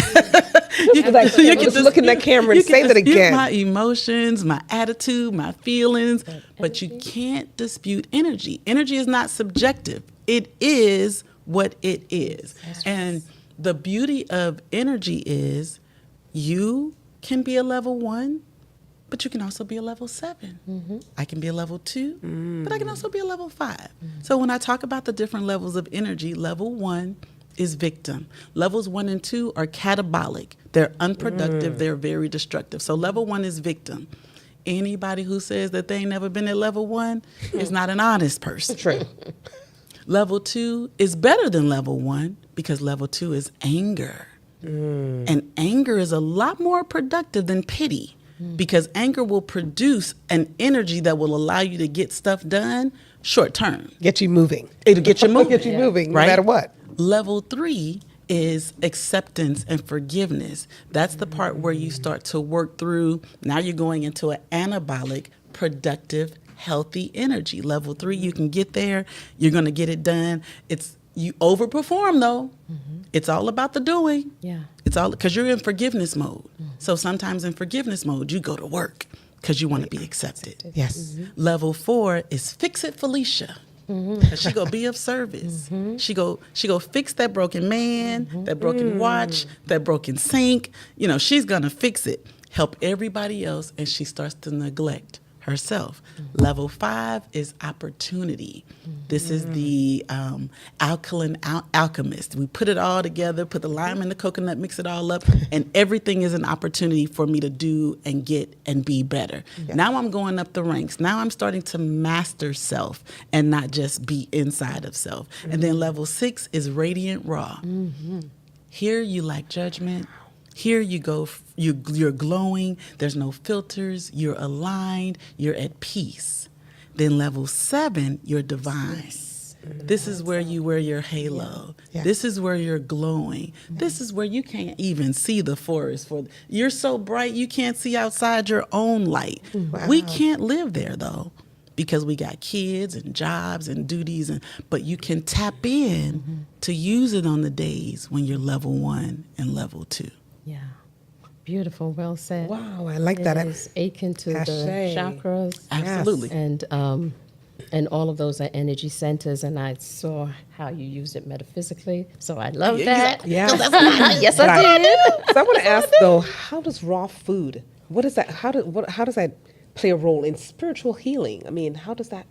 You can just look in that camera and you can say that dispute again. my emotions, my attitude, my feelings, but you can't dispute energy. Energy is not subjective. It is what it is. And the beauty of energy is you can be a level 1, but you can also be a level 7. I can be a level 2, but I can also be a level 5. So when I talk about the different levels of energy, level 1 is victim. Levels 1 and 2 are catabolic. They're unproductive. They're very destructive. So level 1 is victim. Anybody who says that they ain't never been at level 1 is not an honest person. True. Level 2 is better than level 1 because level 2 is anger. And anger is a lot more productive than pity because anger will produce an energy that will allow you to get stuff done short term. Get you moving. It'll get you moving. Get you moving, right? no matter what. Level 3 is acceptance and forgiveness. That's the part where you start to work through, now you're going into an anabolic, productive, healthy energy. Level 3, you can get there. You're going to get it done. You overperform though. It's all about the doing. Yeah. It's all because you're in forgiveness mode. So sometimes in forgiveness mode, you go to work because you want to be accepted. Yes. Level 4 is fix it, Felicia. She go be of service. She go fix that broken man, that broken watch, that broken sink. She's gonna fix it, help everybody else, and she starts to neglect herself. Level 5 is opportunity. This is the alkaline alchemist. We put it all together, put the lime and the coconut, mix it all up, and everything is an opportunity for me to do and get and be better. Now I'm going up the ranks. Now I'm starting to master self and not just be inside of self. And then level 6 is radiant raw. Here you lack judgment. Here you go, you're glowing, there's no filters, you're aligned, you're at peace. Then level 7, you're divine. This is where you wear your halo. Yeah. This is where you're glowing. This is where you can't even see the forest. You're so bright you can't see outside your own light. We can't live there though, because we got kids and jobs and duties, but you can tap in to use it on the days when you're level 1 and level 2. Yeah. Beautiful. Well said. Wow, I like It that. is akin to the Shay. chakras. Absolutely. And all of those are energy centers, and I saw how you use it metaphysically, so I love that. Yeah. Yes, I did. So I want to ask though, how does raw food? What is that? How does that play a role in spiritual healing? I mean, how does that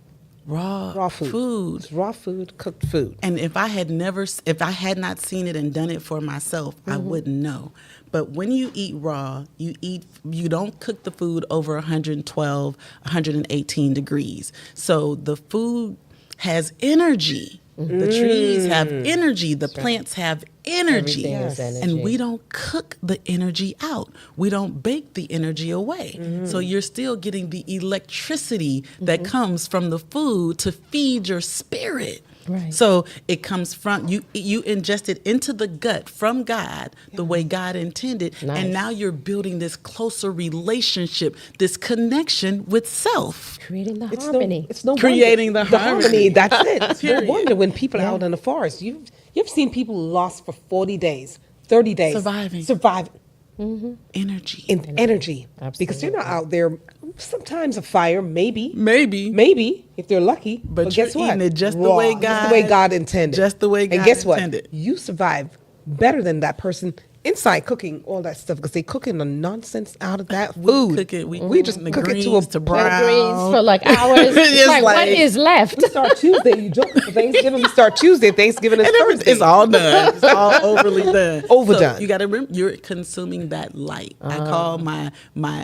raw food? It's raw food, cooked food. And if I had not seen it and done it for myself, I wouldn't know. But when you eat raw, you don't cook the food over 112, 118 degrees. So the food has energy. The trees have energy. The plants have energy. Everything is energy. And we don't cook the energy out. We don't bake the energy away. So you're still getting the electricity that comes from the food to feed your spirit. Right. So it comes from you ingest it into the gut from God the way God intended. Nice. And now you're building this closer relationship, this connection with self. Creating the harmony. It's no Creating wonder. the harmony. That's it. It's no Period. wonder when people are out in the forest. You've seen people lost for 40 days, 30 days, surviving. Energy. In energy. Because they're not out there. Sometimes a fire, maybe, if they're lucky. But guess you're what? eating it just the Raw, way just the way God intended. Just the way And God guess intended. what? You survive better than that person inside cooking all that stuff because they cooking the nonsense out of that food. We just the cook it to greens a to Greens brown. for like hours. It's Just like, what like- is left? We start Tuesday. You don't for Thanksgiving. We start Tuesday. Thanksgiving is And Thursday. it's all done. It's all overly done. Overdone. So you got to remember, you're consuming that light. I call my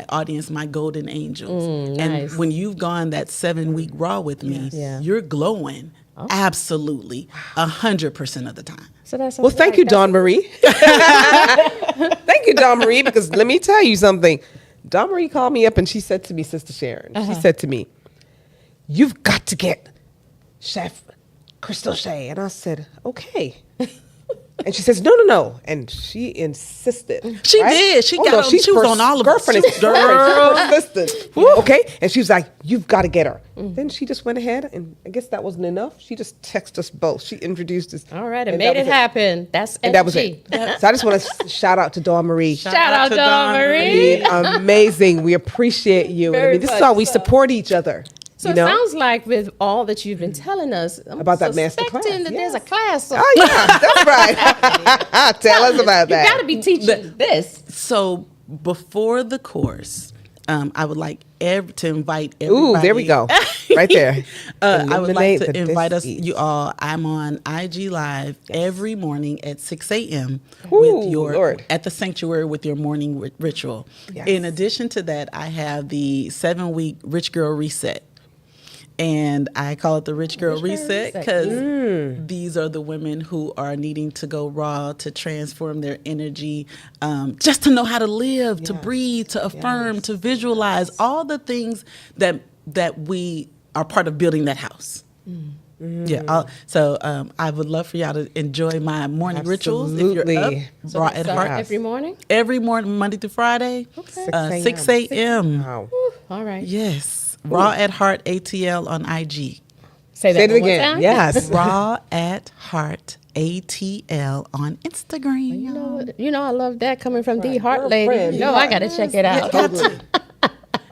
audience my golden angels. nice. And when you've gone that 7-week raw with me, Yeah. you're glowing absolutely 100% of the time. So that's Well, thank you, Dawn Marie. Thank you, Dawn Marie, because let me tell you something. Dawn Marie called me up and she said to me, Sister Sharon, she said to me, you've got to get Chef Crystal Shay. And I said, okay. And she says, no. And she insisted. She did. She got on- she was on all of us. Girl. Persistent. Okay. And she was like, you've got to get her. Then she just went ahead, and I guess that wasn't enough. She just texted us both. She introduced us. All right, it and made that it was happen. That's And that was energy. it. So I just want to shout out to Dawn Marie. Shout out, to Dawn Dawn Marie. Amazing. We appreciate you. And I Very mean, this is much how we so. support each other. So you it know? sounds like with all that you've been telling us, I'm About that master suspecting class, that there's a yes. class. Oh, yeah, that's right. Tell us about You got to that. be teaching this. So before the course, I would like to invite everybody. Ooh, there we go. Right there. I would like Eliminate to the invite us, dis-ease. you all. I'm on IG Live every morning at 6 a.m. Ooh, with your Lord. at the sanctuary with your morning ritual. Yes. In addition to that, I have the 7-week Rich Girl Reset. And I call it the Rich Girl Reset because these are the women who are needing to go raw to transform their energy, just to know how to live, to breathe, to affirm, to visualize, all the things that we are part of building that house. Yeah. So I would love for y'all to enjoy my morning rituals if you're up. Absolutely. So Raw we at start heart. every morning? Every morning, Monday through Friday, 6 a.m. Wow. All right. Yes. Raw at Heart ATL on IG. Say that Say it one more again. time. Yes. Raw at Heart ATL on Instagram. You know what? You know I love that coming from the Heart Lady. Girlfriend. You know I got to check it out. Totally.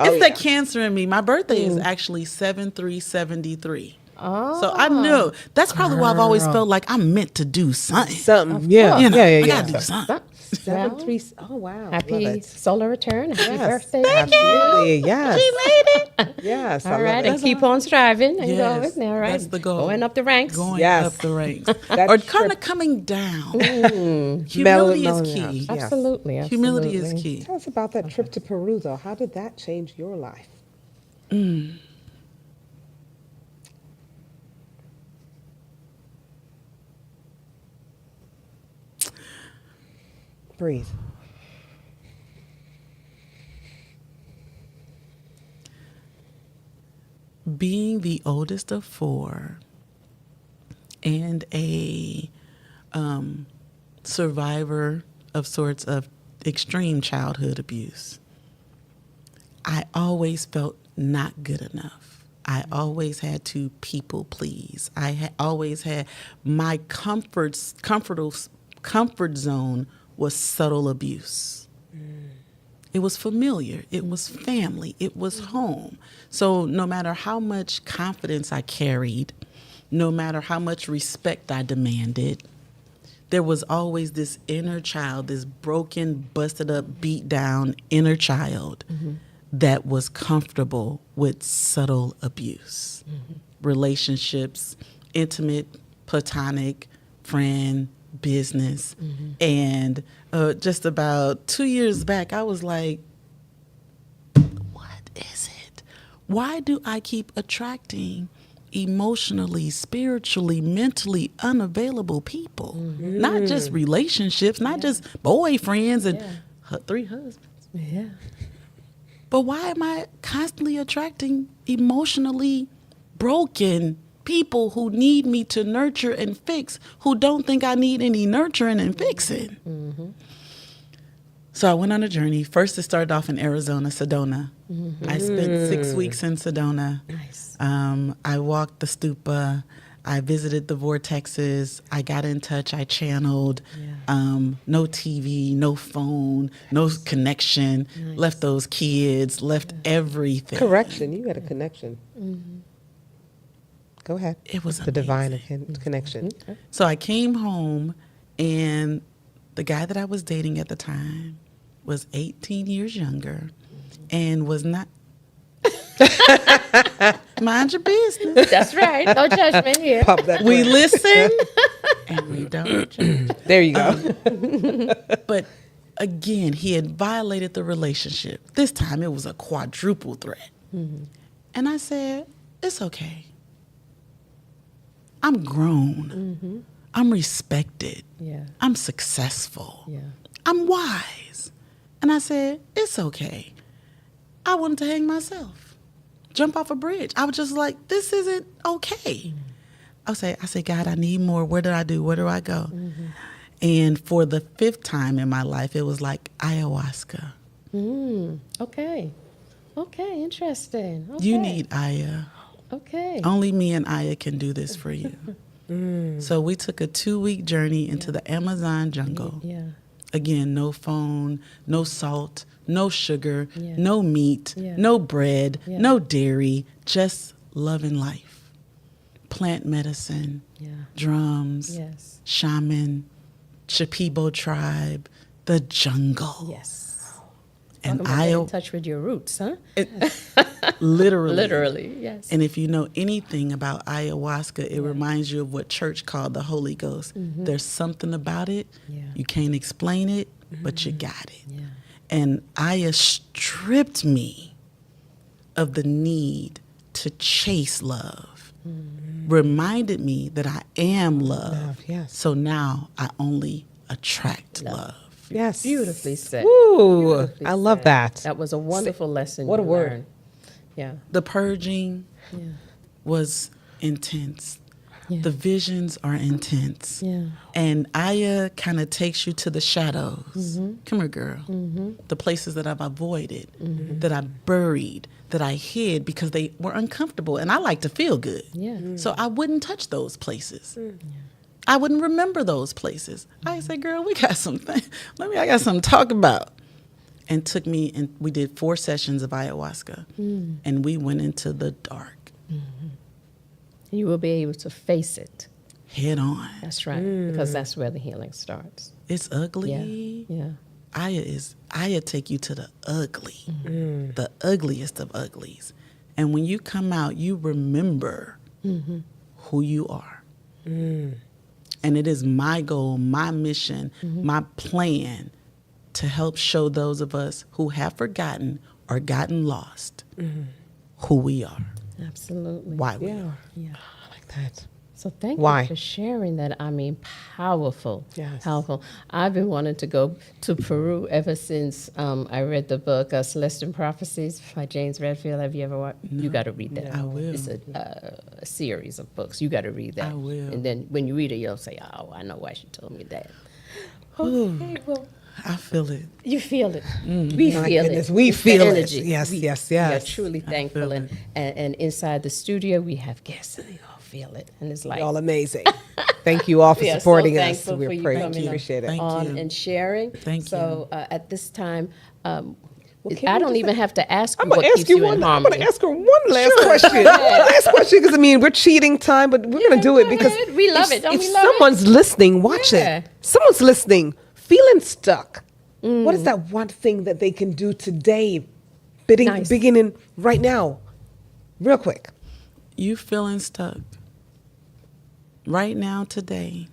It's that Cancer in me. My birthday is actually 7/3/73. Oh. So I knew. That's probably why I've always felt like I'm meant to do something. Something. Yeah. You know, Yeah. I Yeah. gotta Yeah. do something. 7-3. Oh, wow. Love Happy it. solar return. Happy Yes, birthday. absolutely. Yes. She made it. Yes. I All love right. it. And keep on striving and Yes, going. All right. that's the goal. Going up the ranks. Going Yes. up the ranks. That Or trip- kind of coming down. Mellow- Humility mellow is out. key. Yes. Absolutely. Humility is absolutely. key. Tell us about that trip to Peru, though. How did that change your life? Breathe. Being the oldest of 4, and a survivor of sorts of extreme childhood abuse, I always felt not good enough. I always had to people please. I always had my comfort zone was subtle abuse. It was familiar. It was family. It was home. So no matter how much confidence I carried, no matter how much respect I demanded, there was always this inner child, this broken, busted up, beat down inner child that was comfortable with subtle abuse. Relationships, intimate, platonic, friend, business. And just about 2 years back, I was like, what is it? Why do I keep attracting emotionally, spiritually, mentally unavailable people? Not just relationships, not just boyfriends and 3 husbands. Yeah. But why am I constantly attracting emotionally broken people who need me to nurture and fix, who don't think I need any nurturing and fixing? So I went on a journey. First, it started off in Arizona, Sedona. I spent 6 weeks in Sedona. Nice. I walked the stupa. I visited the vortexes. I got in touch. I channeled. No TV, no phone, no connection. Nice. Left those kids, left everything. Correction. You had a connection. Go ahead. It was the divine amazing. connection. So I came home, and the guy that I was dating at the time was 18 years younger and was not. Mind your business. That's right. No judgment here. Pop that We quick. listen and we don't judge. There you go. But again, he had violated the relationship. This time it was a quadruple threat. And I said, it's okay. I'm grown. I'm respected. Yeah. I'm successful. Yeah. I'm wise. And I said, it's okay. I wanted to hang myself, jump off a bridge. I was just like, this isn't okay. I say, God, I need more. What do I do? Where do I go? And for the 5th time in my life, it was like ayahuasca. Okay. Okay. Interesting. Okay. You need Aya. Okay. Only me and Aya can do this for you. So we took a 2-week journey into the Amazon jungle. Yeah. Again, no phone, no salt, no sugar, Yeah. no meat, Yeah. no bread, Yeah. no dairy, just love and life. Plant medicine, Yeah. drums, Yes. shaman, Shipibo tribe, the jungle. Yes. And Talking about I getting in touch with your roots, huh? literally. Literally. Yes. And if you know anything about ayahuasca, it reminds you of what church called the Holy Ghost. There's something about it. Yeah. You can't explain it, but you got it. Yeah. And Aya stripped me of the need to chase love, reminded me that I am love. Love, yes. So now I only attract love. Yes. Beautifully said. Ooh, Beautifully I love said. that. That was a wonderful lesson. what a you word. learned. Yeah. The purging Yeah. was intense. Yeah. The visions are intense. Yeah. And Aya kind of takes you to the shadows. Come here, girl. The places that I've avoided, that I buried, that I hid because they were uncomfortable. And I like to feel good. Yeah. So I wouldn't touch those places. I wouldn't remember those places. I say, girl, we got something. I got something to talk about. And took me, and we did 4 sessions of ayahuasca. And we went into the dark, You will be able to face it. head on. That's right. Because that's where the healing starts. It's ugly. Yeah. Aya take you to the ugly, the ugliest of uglies. And when you come out, you remember who you are. And it is my goal, my mission, my plan to help show those of us who have forgotten or gotten lost who we are, Absolutely. why we Yeah. are. Yeah. I like that. So thank Why? you for sharing that. I mean, powerful, Yes. powerful. I've been wanting to go to Peru ever since I read the book Celestial Prophecies by James Redfield. Have you ever watched? You got to read that. I will. It's a series of books. You got to read that. I will. And then when you read it, you'll say, "Oh, I know why she told me that." Okay, well, I feel it. you feel it. We My feel goodness, it. we It's the feel it. energy. Yes, we, yes, We are yes. truly thankful. feel And inside the studio, we have guests, and they all feel it. And it's like, Y'all amazing. Thank you all for we are so supporting us. thankful We for you appreciate, coming appreciate it. Thank on you. and sharing. Thank so, at this time, can I we don't just- even have to ask you I'm gonna what ask keeps you you in one. I'm harmony. gonna ask her one last question. Last question, because I mean we're cheating time, but we're gonna do it go because ahead. We love if, it. Don't if we love it? someone's listening, watch Yeah. it. Someone's listening, feeling stuck. What is that one thing that they can do today, Nice. beginning right now, real quick? You feeling stuck right now, today.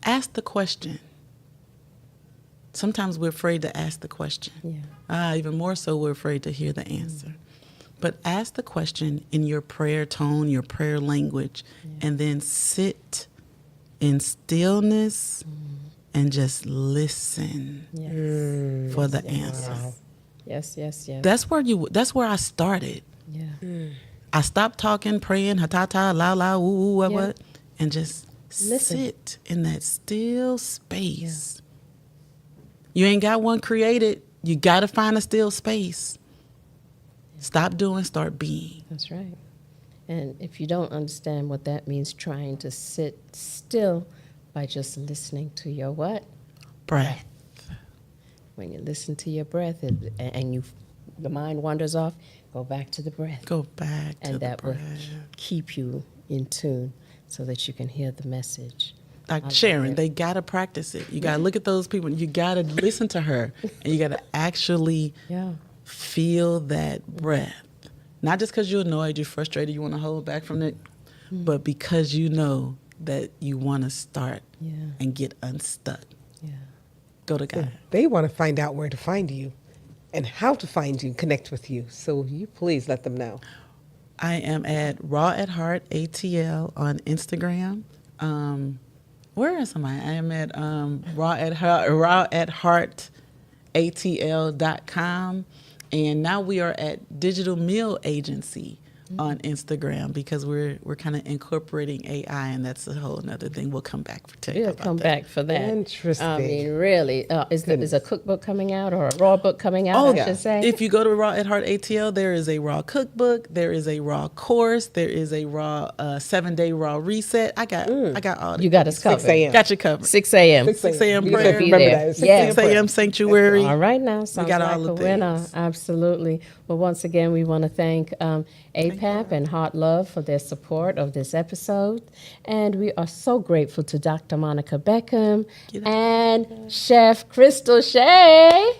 Ask the question. Sometimes we're afraid to ask the question. Yeah. Even more so, we're afraid to hear the answer. But ask the question in your prayer tone, your prayer language, and then sit in stillness and just listen Yes. for the answer. Yes. Yes. Yes. That's where I started. Yeah. I stopped talking, praying, ha ta ta, la la, woo woo, what, and just Listen. sit in that still space. You ain't got one created. You got to find a still space. Stop doing, start being. That's right. And if you don't understand what that means, trying to sit still by just listening to your what? Breath. When you listen to your breath and the mind wanders off, go back to the breath. Go back to And the that will breath. keep you in tune so that you can hear the message. Like Sharon, they got to practice it. You got to look at those people. You got to listen to her. And you got to actually Yeah. feel that breath. Not just because you're annoyed, you're frustrated, you want to hold back from it, but because you know that you want to start Yeah. and get unstuck. Yeah. Go to God. They want to find out where to find you and how to find you, connect with you. So you please let them know. I am at Raw at Heart ATL on Instagram. Where else am I? I am at Raw at Heart ATL.com. And now we are at Digital Meal Agency on Instagram because we're kind of incorporating AI, and that's a whole another thing. We'll come back for We'll about come that. back for that. Interesting. I mean, really, is a cookbook coming out or a raw book coming out, I should say? If you go to Raw at Heart ATL, there is a raw cookbook, there is a raw course, there is a raw 7-day raw reset. I got all. You got us covered. 6 a.m. Got you covered. 6 a.m. 6 a.m. You prayer. said remember there. that. 6 Yes. 6 a.m. sanctuary. All right now, sounds got like all a the winner. things. Absolutely. Well, once again, we want to thank APAP and Heart Love for their support of this episode. And we are so grateful to Dr. Monica Beckham and Chef Crystal Shay.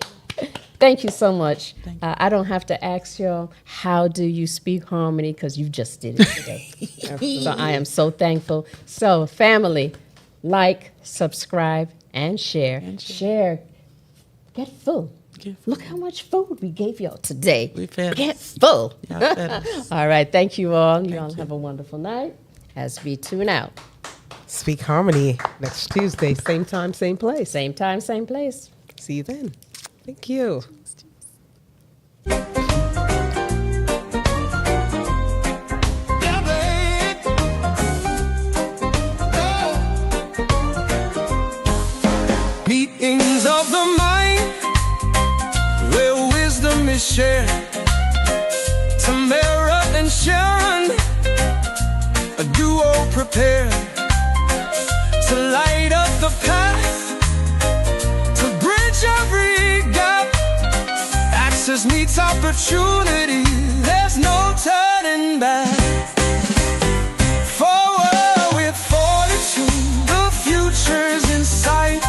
Thank you so much. I don't have to ask y'all, how do you speak harmony? Because you just did it today. So I am so thankful. So, family, like, subscribe, and share. Share. Get full. Look how much food we gave y'all today. We fed Get us. full. Y'all fed us. All right. Thank you all. You all have a wonderful night as we tune out. Speak Harmony next Tuesday, same time, same place. Same time, same place. See you then. Thank you. Meetings of the mind where wisdom is shared. Tamara and Sharon, a duo prepared to light up the path, to bridge every gap. Access meets opportunity, there's no turning back. Forward with fortitude, the future's in sight.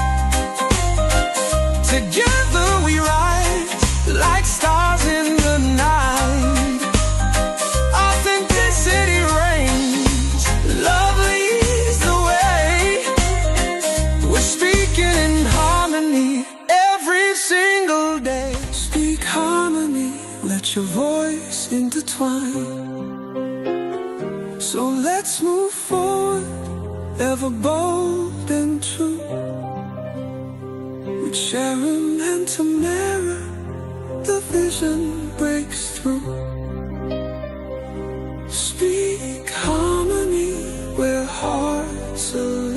Together we rise like stars in the night. Authenticity reigns, love leads the way. We're speaking in harmony every single day. Speak harmony, let your voice intertwine. intertwine. So let's move forward, ever bold and true. With Sharon and Tamara, the vision breaks through. Speak harmony where hearts align.